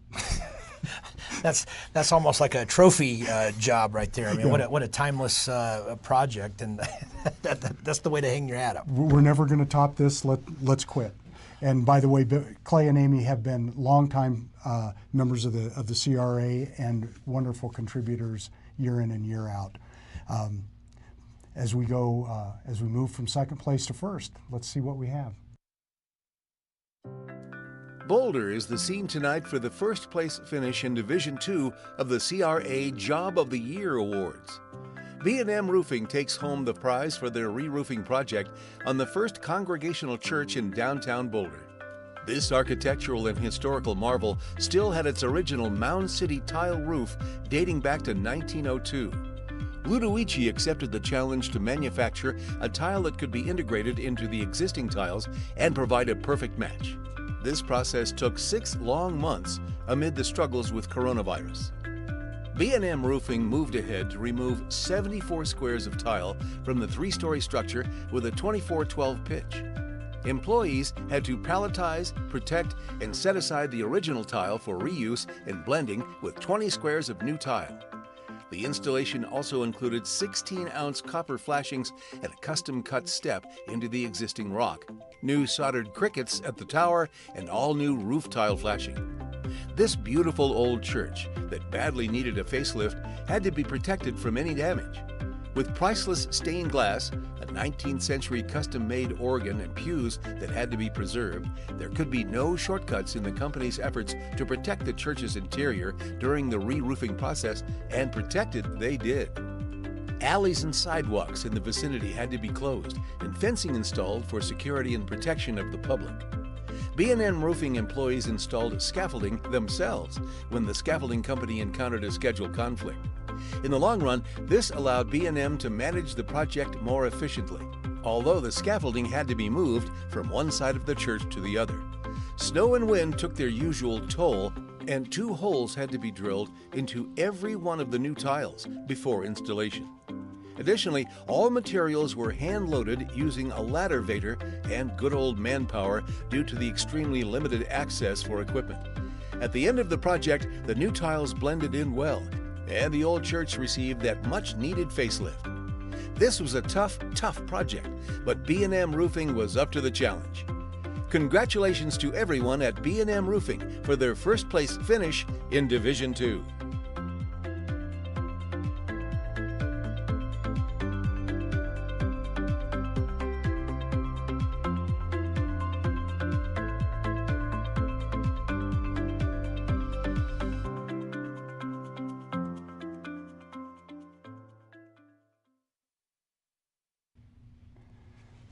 That's almost like a trophy job right there. I mean, yeah. What a timeless project, and that's the way to hang your hat up. We're never going to top this. Let's quit. And by the way, Clay and Amy have been longtime members of the CRA and wonderful contributors year in and year out. As we move from second place to first, let's see what we have. Boulder is the scene tonight for the first place finish in Division 2 of the CRA Job of the Year Awards. B&M Roofing takes home the prize for their re-roofing project on the First Congregational Church in downtown Boulder. This architectural and historical marvel still had its original Mound City tile roof dating back to 1902. Ludovici accepted the challenge to manufacture a tile that could be integrated into the existing tiles and provide a perfect match. This process took 6 long months amid the struggles with coronavirus. B&M Roofing moved ahead to remove 74 squares of tile from the 3-story structure with a 24/12 pitch. Employees had to palletize, protect, and set aside the original tile for reuse and blending with 20 squares of new tile. The installation also included 16-ounce copper flashings and a custom-cut step into the existing rock, new soldered crickets at the tower, and all-new roof tile flashing. This beautiful old church that badly needed a facelift had to be protected from any damage. With priceless stained glass, a 19th century custom-made organ, and pews that had to be preserved, there could be no shortcuts in the company's efforts to protect the church's interior during the re-roofing process, and protected they did. Alleys and sidewalks in the vicinity had to be closed and fencing installed for security and protection of the public. B&M Roofing employees installed scaffolding themselves when the scaffolding company encountered a schedule conflict. In the long run, this allowed B&M to manage the project more efficiently, although the scaffolding had to be moved from one side of the church to the other. Snow and wind took their usual toll, and 2 holes had to be drilled into every one of the new tiles before installation. Additionally, all materials were hand-loaded using a ladder vader and good old manpower due to the extremely limited access for equipment. At the end of the project, the new tiles blended in well, and the old church received that much-needed facelift. This was a tough project, but B&M Roofing was up to the challenge. Congratulations to everyone at B&M Roofing for their first place finish in Division 2.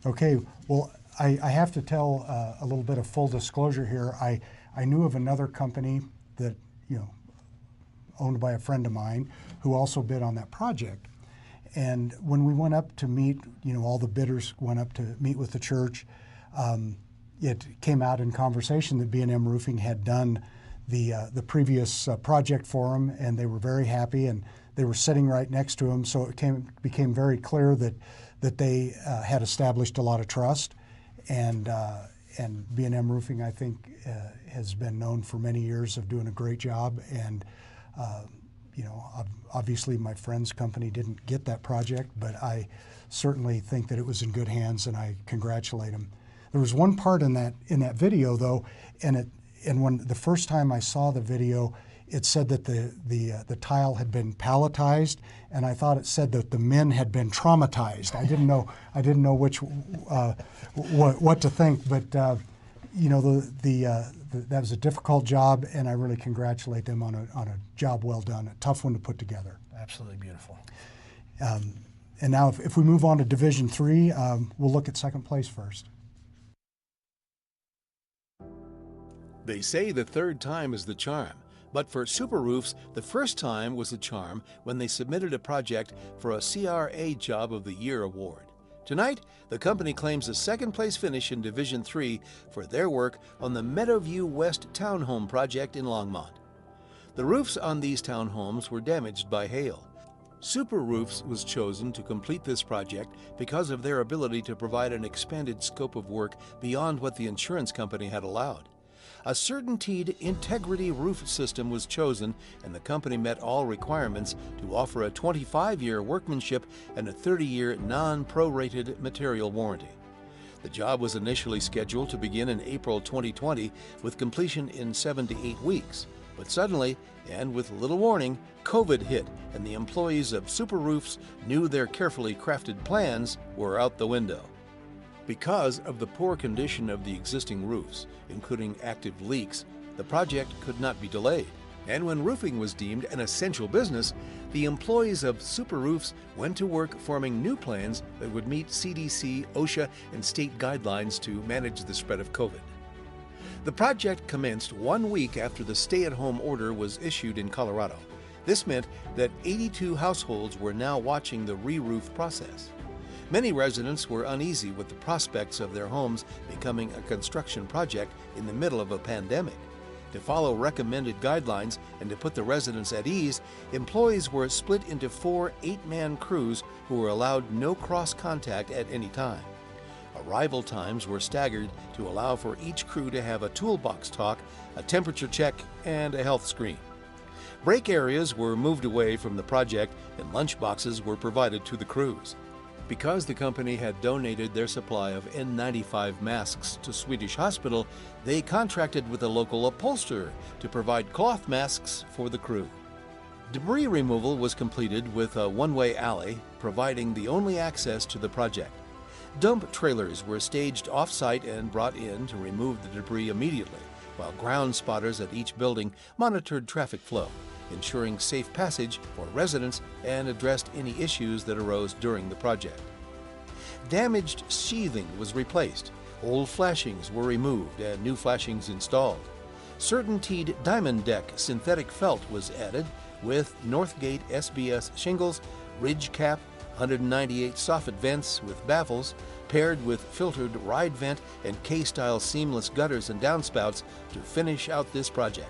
Okay, well, I have to tell a little bit of full disclosure here. I knew of another company that, owned by a friend of mine who also bid on that project. And when we went up to meet, all the bidders went up to meet with the church, it came out in conversation that B&M Roofing had done the previous project for them, and they were very happy, and they were sitting right next to him, so it became very clear that they had established a lot of trust, and B&M Roofing, I think, has been known for many years of doing a great job, and obviously my friend's company didn't get that project, but I certainly think that it was in good hands, and I congratulate them. There was one part in that video though, and when the first time I saw the video, it said that the tile had been palletized, and I thought it said that the men had been traumatized. I didn't know which what to think, but that was a difficult job, and I really congratulate them on a job well done, a tough one to put together. Absolutely beautiful. And now, if we move on to Division 3, we'll look at second place first. They say the third time is the charm, but for Super Roofs, the first time was a charm when they submitted a project for a CRA Job of the Year award. Tonight, the company claims a second place finish in Division 3 for their work on the Meadowview West Townhome project in Longmont. The roofs on these townhomes were damaged by hail. Super Roofs was chosen to complete this project because of their ability to provide an expanded scope of work beyond what the insurance company had allowed. A certainteed integrity roof system was chosen, and the company met all requirements to offer a 25-year workmanship and a 30-year non-prorated material warranty. The job was initially scheduled to begin in April 2020 with completion in 7 to 8 weeks. But suddenly, and with little warning, COVID hit, and the employees of Super Roofs knew their carefully crafted plans were out the window. Because of the poor condition of the existing roofs, including active leaks, the project could not be delayed. And when roofing was deemed an essential business, the employees of Super Roofs went to work forming new plans that would meet CDC, OSHA, and state guidelines to manage the spread of COVID. The project commenced 1 week after the stay-at-home order was issued in Colorado. This meant that 82 households were now watching the re-roof process. Many residents were uneasy with the prospects of their homes becoming a construction project in the middle of a pandemic. To follow recommended guidelines and to put the residents at ease, employees were split into 4 8-man crews who were allowed no cross-contact at any time. Arrival times were staggered to allow for each crew to have a toolbox talk, a temperature check, and a health screen. Break areas were moved away from the project, and lunch boxes were provided to the crews. Because the company had donated their supply of N95 masks to Swedish Hospital, they contracted with a local upholsterer to provide cloth masks for the crew. Debris removal was completed with a one-way alley, providing the only access to the project. Dump trailers were staged off-site and brought in to remove the debris immediately, while ground spotters at each building monitored traffic flow, ensuring safe passage for residents and addressed any issues that arose during the project. Damaged sheathing was replaced, old flashings were removed and new flashings installed. CertainTeed Diamond Deck synthetic felt was added with Northgate SBS shingles, ridge cap, 198 soffit vents with baffles, paired with filtered ride vent and K-style seamless gutters and downspouts to finish out this project.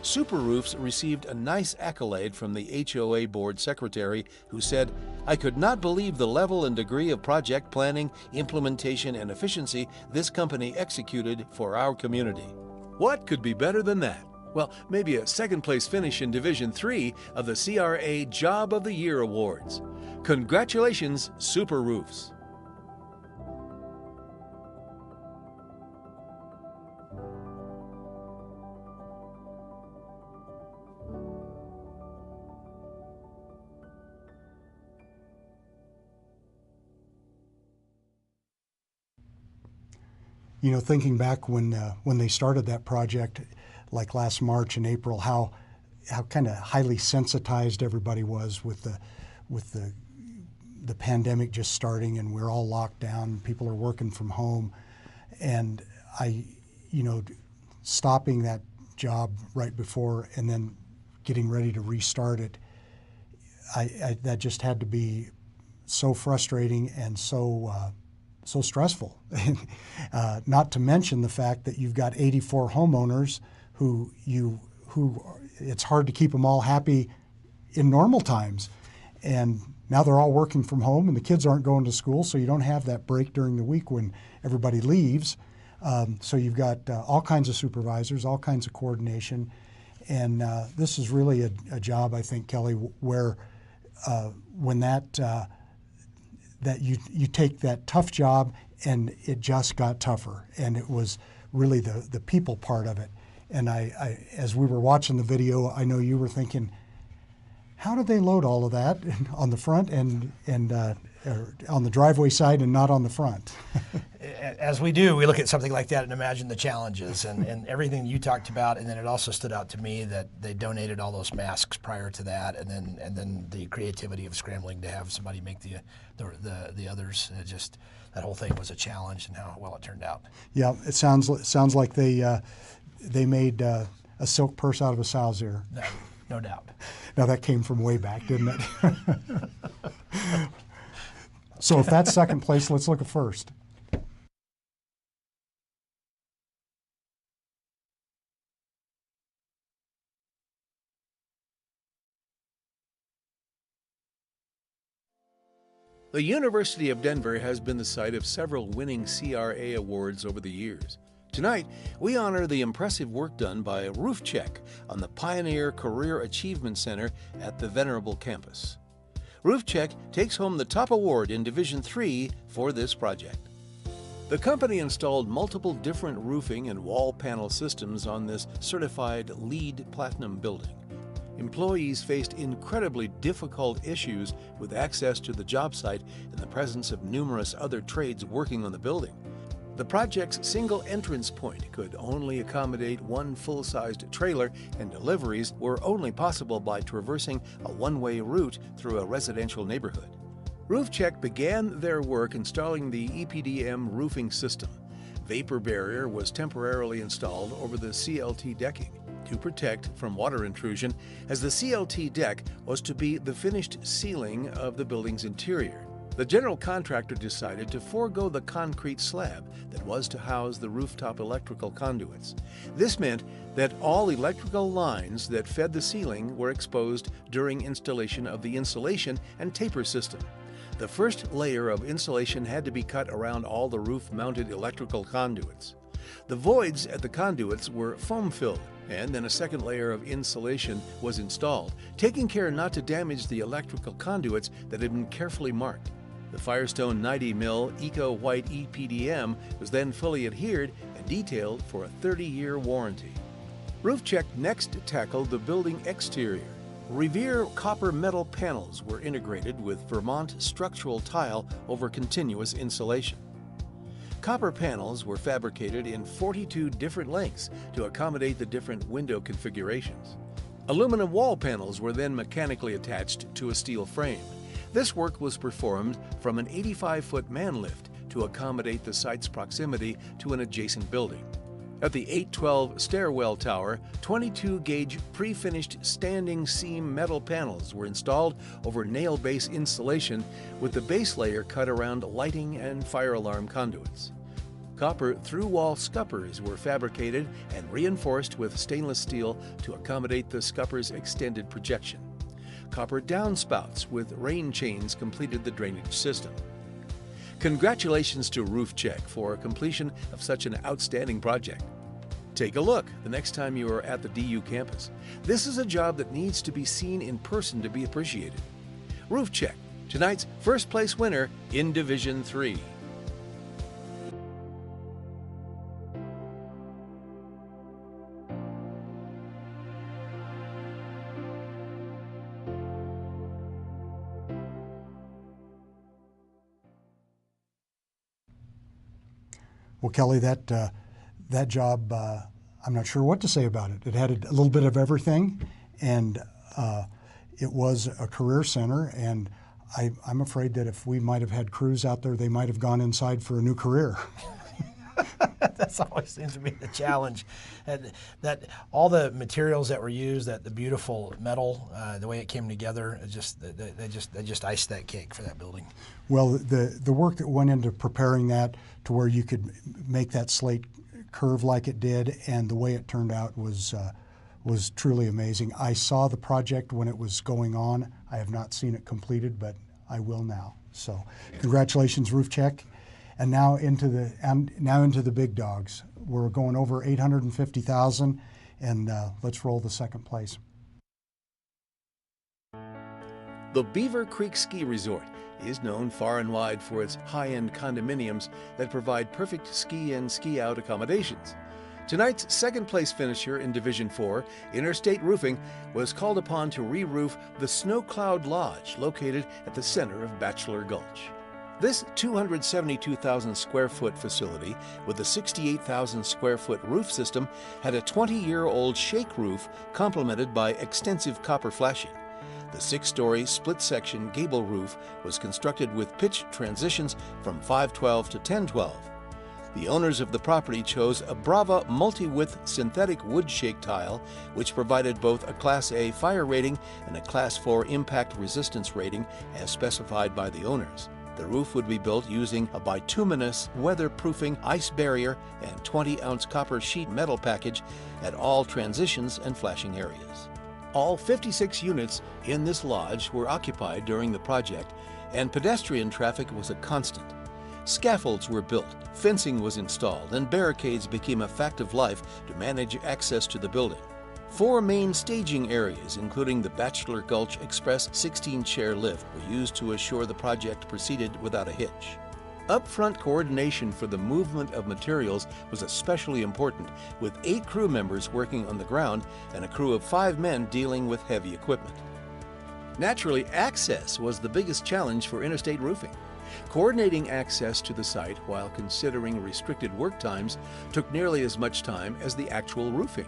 Super Roofs received a nice accolade from the HOA board secretary, who said, "I could not believe the level and degree of project planning, implementation, and efficiency this company executed for our community." What could be better than that? Well, maybe a second-place finish in Division 3 of the CRA Job of the Year Awards. Congratulations, Super Roofs! You know, thinking back when they started that project, like last March and April, how kind of highly sensitized everybody was with the pandemic just starting, and we're all locked down. People are working from home, and stopping that job right before and then getting ready to restart it, that just had to be so frustrating and so stressful. Not to mention the fact that you've got 84 homeowners who it's hard to keep them all happy in normal times. And now they're all working from home and the kids aren't going to school, so you don't have that break during the week when everybody leaves. So you've got all kinds of supervisors, all kinds of coordination. And this is really a job, I think, Kelly, where when that you take that tough job and it just got tougher, and it was really the people part of it. And I as we were watching the video, I know you were thinking, how did they load all of that on the front and on the driveway side and not on the front? As we do, we look at something like that and imagine the challenges and everything you talked about. And then it also stood out to me that they donated all those masks prior to that, and then the creativity of scrambling to have somebody make the others. Just that whole thing was a challenge, and how well it turned out. Yeah, it sounds like they made a silk purse out of a sow's ear. No doubt. Now that came from way back, didn't it? So if that's second place, let's look at first. The University of Denver has been the site of several winning CRA awards over the years. Tonight, we honor the impressive work done by Roof Check on the Pioneer Career Achievement Center at the Venerable campus. Roof Check takes home the top award in Division 3 for this project. The company installed multiple different roofing and wall panel systems on this certified LEED Platinum building. Employees faced incredibly difficult issues with access to the job site in the presence of numerous other trades working on the building. The project's single entrance point could only accommodate one full-sized trailer, and deliveries were only possible by traversing a one-way route through a residential neighborhood. Roof Check began their work installing the EPDM roofing system. Vapor barrier was temporarily installed over the CLT decking to protect from water intrusion, as the CLT deck was to be the finished ceiling of the building's interior. The general contractor decided to forego the concrete slab that was to house the rooftop electrical conduits. This meant that all electrical lines that fed the ceiling were exposed during installation of the insulation and taper system. The first layer of insulation had to be cut around all the roof-mounted electrical conduits. The voids at the conduits were foam-filled, and then a second layer of insulation was installed, taking care not to damage the electrical conduits that had been carefully marked. The Firestone 90mm Eco White EPDM was then fully adhered and detailed for a 30-year warranty. Roof Check next tackled the building exterior. Revere copper metal panels were integrated with Vermont structural tile over continuous insulation. Copper panels were fabricated in 42 different lengths to accommodate the different window configurations. Aluminum wall panels were then mechanically attached to a steel frame. This work was performed from an 85-foot man lift to accommodate the site's proximity to an adjacent building. At the 812 stairwell tower, 22-gauge pre-finished standing seam metal panels were installed over nail base insulation with the base layer cut around lighting and fire alarm conduits. Copper through-wall scuppers were fabricated and reinforced with stainless steel to accommodate the scupper's extended projection. Copper downspouts with rain chains completed the drainage system. Congratulations to Roof Check for completion of such an outstanding project. Take a look the next time you are at the DU campus. This is a job that needs to be seen in person to be appreciated. Roof Check, tonight's first place winner in Division 3. Well, Kelly, that job, I'm not sure what to say about it. It had a little bit of everything, and it was a career center, and I'm afraid that if we might have had crews out there, they might have gone inside for a new career. That's always seems to be the challenge. And that all the materials that were used, that the beautiful metal, the way it came together, they just iced that cake for that building. Well, the work that went into preparing that to where you could make that slate curve like it did, and the way it turned out was truly amazing. I saw the project when it was going on. I have not seen it completed, but I will now. So, congratulations, Roof Check. And now into the big dogs. We're going over 850,000, and let's roll the second place. The Beaver Creek Ski Resort is known far and wide for its high-end condominiums that provide perfect ski and ski-out accommodations. Tonight's second place finisher in Division 4, Interstate Roofing, was called upon to re-roof the Snow Cloud Lodge located at the center of Bachelor Gulch. This 272,000 square foot facility with a 68,000 square foot roof system had a 20-year-old shake roof complemented by extensive copper flashing. The 6-story split-section gable roof was constructed with pitch transitions from 512 to 1012. The owners of the property chose a Brava multi-width synthetic wood shake tile, which provided both a Class A fire rating and a Class 4 impact resistance rating as specified by the owners. The roof would be built using a bituminous, weatherproofing ice barrier and 20-ounce copper sheet metal package at all transitions and flashing areas. All 56 units in this lodge were occupied during the project, and pedestrian traffic was a constant. Scaffolds were built, fencing was installed, and barricades became a fact of life to manage access to the building. 4 main staging areas, including the Bachelor Gulch Express 16-chair lift, were used to assure the project proceeded without a hitch. Upfront coordination for the movement of materials was especially important, with 8 crew members working on the ground and a crew of 5 men dealing with heavy equipment. Naturally, access was the biggest challenge for Interstate Roofing. Coordinating access to the site while considering restricted work times took nearly as much time as the actual roofing.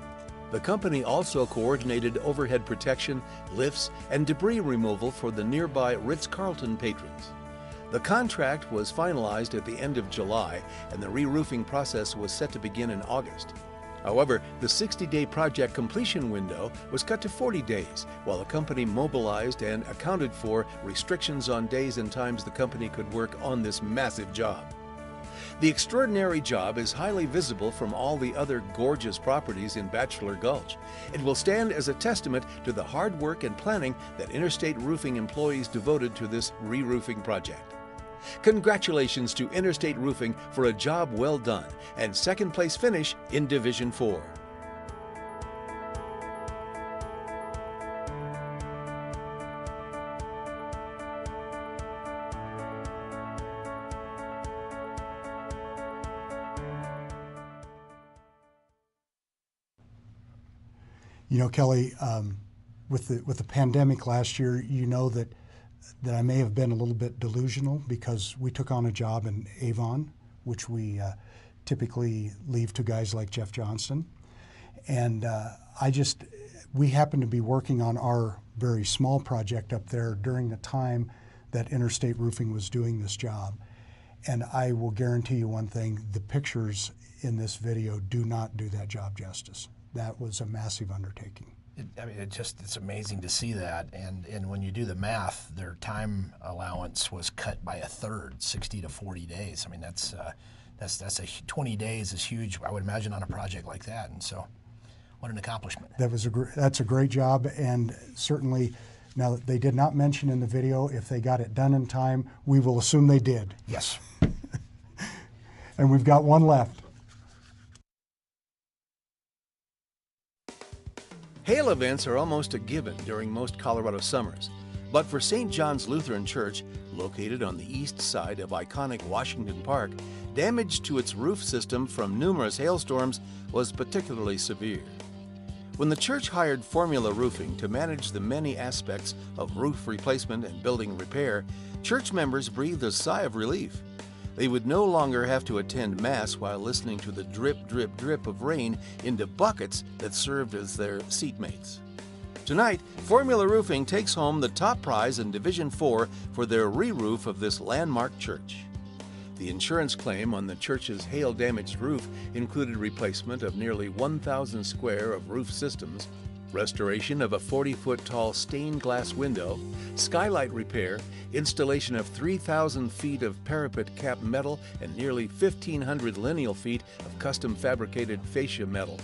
The company also coordinated overhead protection, lifts, and debris removal for the nearby Ritz-Carlton patrons. The contract was finalized at the end of July, and the re-roofing process was set to begin in August. However, the 60-day project completion window was cut to 40 days, while the company mobilized and accounted for restrictions on days and times the company could work on this massive job. The extraordinary job is highly visible from all the other gorgeous properties in Bachelor Gulch. It will stand as a testament to the hard work and planning that Interstate Roofing employees devoted to this re-roofing project. Congratulations to Interstate Roofing for a job well done and second place finish in Division 4. You know, Kelly, with the pandemic last year, you know that I may have been a little bit delusional because we took on a job in Avon, which we typically leave to guys like Jeff Johnston. And we happened to be working on our very small project up there during the time that Interstate Roofing was doing this job. And I will guarantee you one thing, the pictures in this video do not do that job justice. That was a massive undertaking. It's amazing to see that, and when you do the math, their time allowance was cut by a third, 60 to 40 days. I mean, that's 20 days is huge, I would imagine, on a project like that, and so what an accomplishment. That's a great job, and certainly, now they did not mention in the video if they got it done in time. We will assume they did. Yes. And we've got one left. Hail events are almost a given during most Colorado summers, but for St. John's Lutheran Church, located on the east side of iconic Washington Park, damage to its roof system from numerous hailstorms was particularly severe. When the church hired Formula Roofing to manage the many aspects of roof replacement and building repair, church members breathed a sigh of relief. They would no longer have to attend Mass while listening to the drip, drip, drip of rain into buckets that served as their seatmates. Tonight, Formula Roofing takes home the top prize in Division 4 for their re-roof of this landmark church. The insurance claim on the church's hail-damaged roof included replacement of nearly 1,000 square of roof systems, restoration of a 40-foot-tall stained glass window, skylight repair, installation of 3,000 feet of parapet cap metal, and nearly 1,500 lineal feet of custom fabricated fascia metal.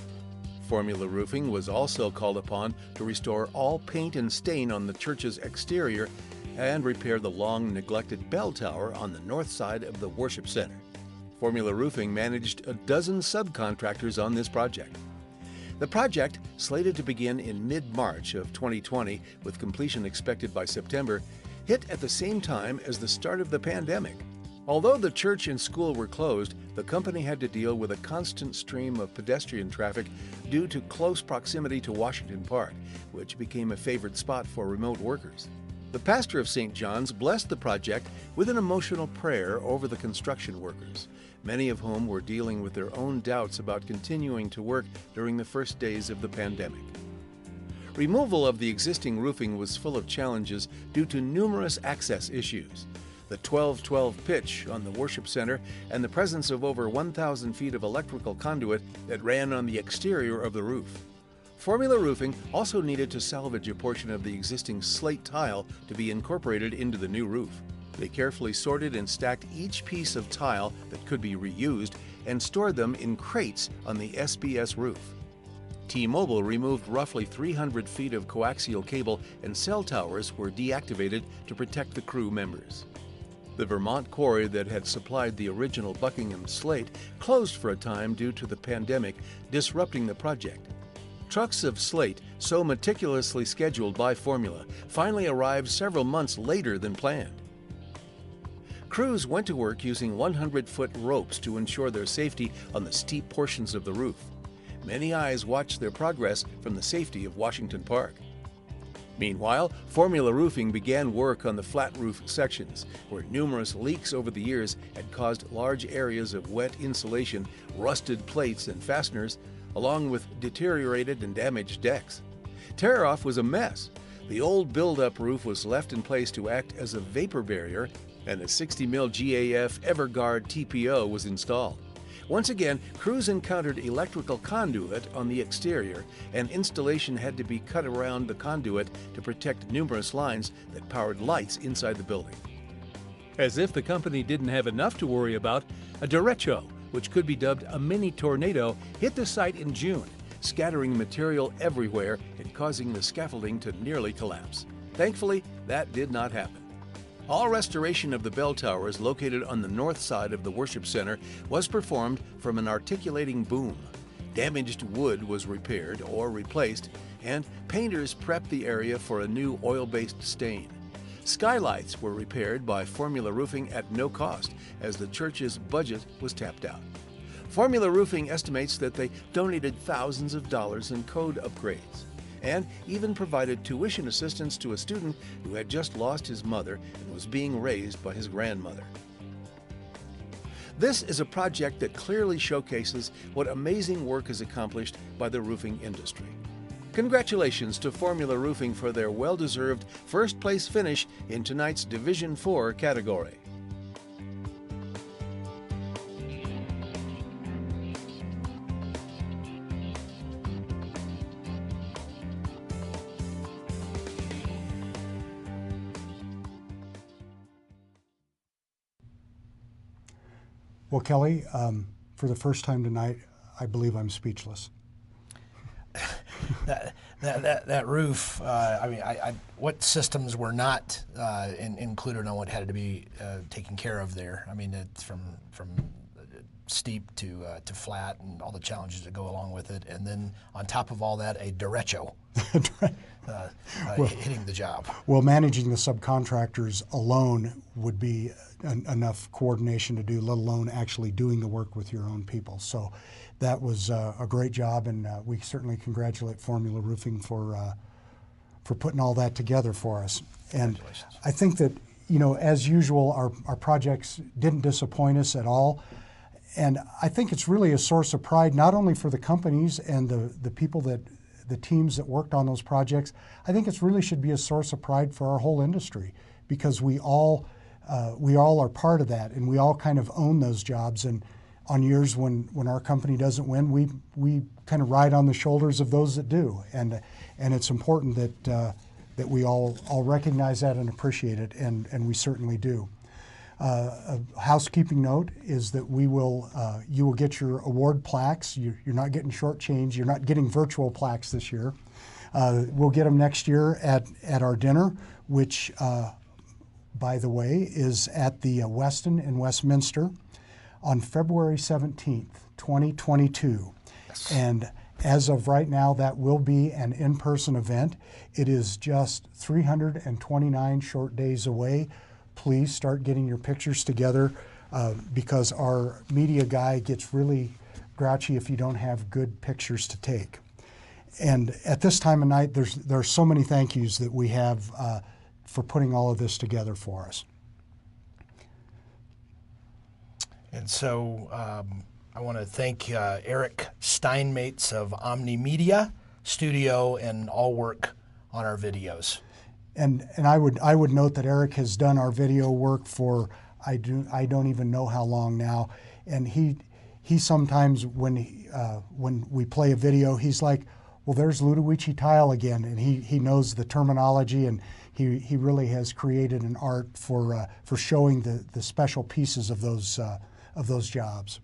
Formula Roofing was also called upon to restore all paint and stain on the church's exterior and repair the long-neglected bell tower on the north side of the worship center. Formula Roofing managed a dozen subcontractors on this project. The project, slated to begin in mid-March of 2020 with completion expected by September, hit at the same time as the start of the pandemic. Although the church and school were closed, the company had to deal with a constant stream of pedestrian traffic due to close proximity to Washington Park, which became a favored spot for remote workers. The pastor of St. John's blessed the project with an emotional prayer over the construction workers, many of whom were dealing with their own doubts about continuing to work during the first days of the pandemic. Removal of the existing roofing was full of challenges due to numerous access issues. The 12-12 pitch on the worship center and the presence of over 1,000 feet of electrical conduit that ran on the exterior of the roof. Formula Roofing also needed to salvage a portion of the existing slate tile to be incorporated into the new roof. They carefully sorted and stacked each piece of tile that could be reused and stored them in crates on the SBS roof. T-Mobile removed roughly 300 feet of coaxial cable, and cell towers were deactivated to protect the crew members. The Vermont quarry that had supplied the original Buckingham slate closed for a time due to the pandemic, disrupting the project. Trucks of slate, so meticulously scheduled by Formula, finally arrived several months later than planned. Crews went to work using 100-foot ropes to ensure their safety on the steep portions of the roof. Many eyes watched their progress from the safety of Washington Park. Meanwhile, Formula Roofing began work on the flat roof sections, where numerous leaks over the years had caused large areas of wet insulation, rusted plates and fasteners, along with deteriorated and damaged decks. Tear-off was a mess. The old build-up roof was left in place to act as a vapor barrier, and a 60 mil GAF Everguard TPO was installed. Once again, crews encountered electrical conduit on the exterior, and installation had to be cut around the conduit to protect numerous lines that powered lights inside the building. As if the company didn't have enough to worry about, a derecho, which could be dubbed a mini tornado, hit the site in June, scattering material everywhere and causing the scaffolding to nearly collapse. Thankfully, that did not happen. All restoration of the bell towers located on the north side of the worship center was performed from an articulating boom. Damaged wood was repaired or replaced, and painters prepped the area for a new oil-based stain. Skylights were repaired by Formula Roofing at no cost, as the church's budget was tapped out. Formula Roofing estimates that they donated thousands of dollars in code upgrades, and even provided tuition assistance to a student who had just lost his mother and was being raised by his grandmother. This is a project that clearly showcases what amazing work is accomplished by the roofing industry. Congratulations to Formula Roofing for their well-deserved first place finish in tonight's Division 4 category. Well, Kelly, for the first time tonight, I believe I'm speechless. That roof. I mean, what systems were not included on what had to be taken care of there? I mean, it's from steep to flat and all the challenges that go along with it, and then on top of all that, a derecho hitting the job. Well, managing the subcontractors alone would be enough coordination to do, let alone actually doing the work with your own people. So that was a great job, and we certainly congratulate Formula Roofing for putting all that together for us. And I think that, you know, as usual, our projects didn't disappoint us at all. And I think it's really a source of pride, not only for the companies and the people the teams that worked on those projects. I think it really should be a source of pride for our whole industry, because we all are part of that, and we all kind of own those jobs. And on years when our company doesn't win, we kind of ride on the shoulders of those that do. And it's important that we all recognize that and appreciate it, and we certainly do. A housekeeping note is that you will get your award plaques. You're not getting shortchanged. You're not getting virtual plaques this year. We'll get them next year at our dinner, which, by the way, is at the Westin in Westminster on February 17th, 2022. Yes. And as of right now, that will be an in-person event. It is just 329 short days away. Please start getting your pictures together, because our media guy gets really grouchy if you don't have good pictures to take. And at this time of night, there's so many thank yous that we have for putting all of this together for us. And so I want to thank Eric Steinmates of Omni Media Studio and all work on our videos. And I would note that Eric has done our video work for I don't even know how long now, and he sometimes when we play a video, he's like, well, there's Ludovici tile again, and he knows the terminology, and he really has created an art for showing the special pieces of those jobs.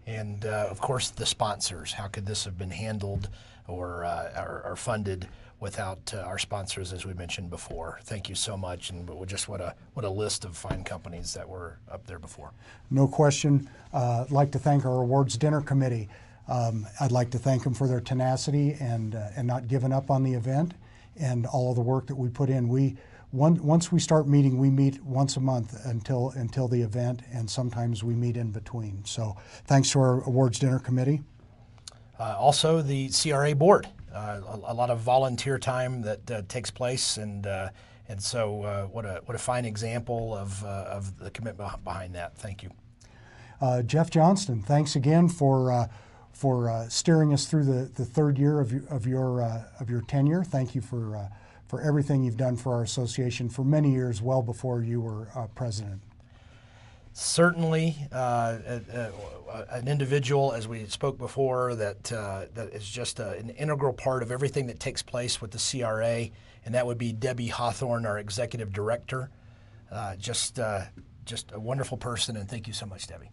And of course, the sponsors. How could this have been handled or funded without our sponsors, as we mentioned before? Thank you so much, and just what a list of fine companies that were up there before. No question. I'd like to thank our awards dinner committee. I'd like to thank them for their tenacity and not giving up on the event and all of the work that we put in. Once we start meeting, we meet once a month until the event, and sometimes we meet in between. So thanks to our awards dinner committee. Also, the CRA board. A lot of volunteer time that takes place, and so what a fine example of the commitment behind that. Thank you, Jeff Johnston. Thanks again for steering us through the third year of your tenure. Thank you for everything you've done for our association for many years, well before you were president. Certainly, an individual, as we spoke before, that is just an integral part of everything that takes place with the CRA, and that would be Debbie Hawthorne, our executive director. Just a wonderful person, and thank you so much, Debbie.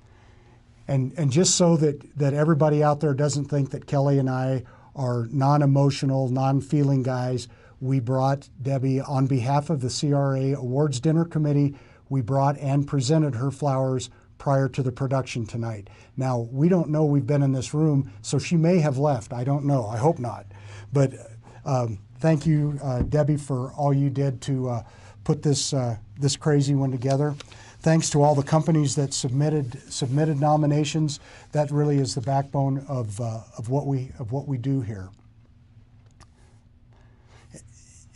And just so that everybody out there doesn't think that Kelly and I are non-emotional, non-feeling guys, we brought Debbie on behalf of the CRA Awards Dinner Committee. We brought and presented her flowers prior to the production tonight. Now, we don't know we've been in this room, so she may have left. I don't know. I hope not. But thank you, Debbie, for all you did to put this crazy one together. Thanks to all the companies that submitted nominations. That really is the backbone of what we do here.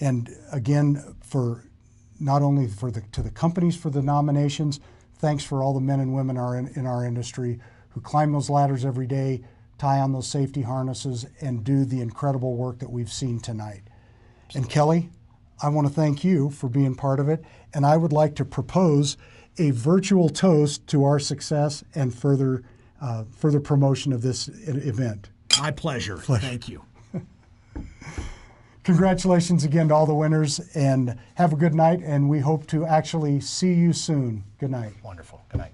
And again, for not only to the companies for the nominations, thanks for all the men and women in our industry who climb those ladders every day, tie on those safety harnesses, and do the incredible work that we've seen tonight. And Kelly, I want to thank you for being part of it, and I would like to propose a virtual toast to our success and further promotion of this event. My pleasure. Thank you. Congratulations again to all the winners, and have a good night, and we hope to actually see you soon. Good night. Wonderful. Good night.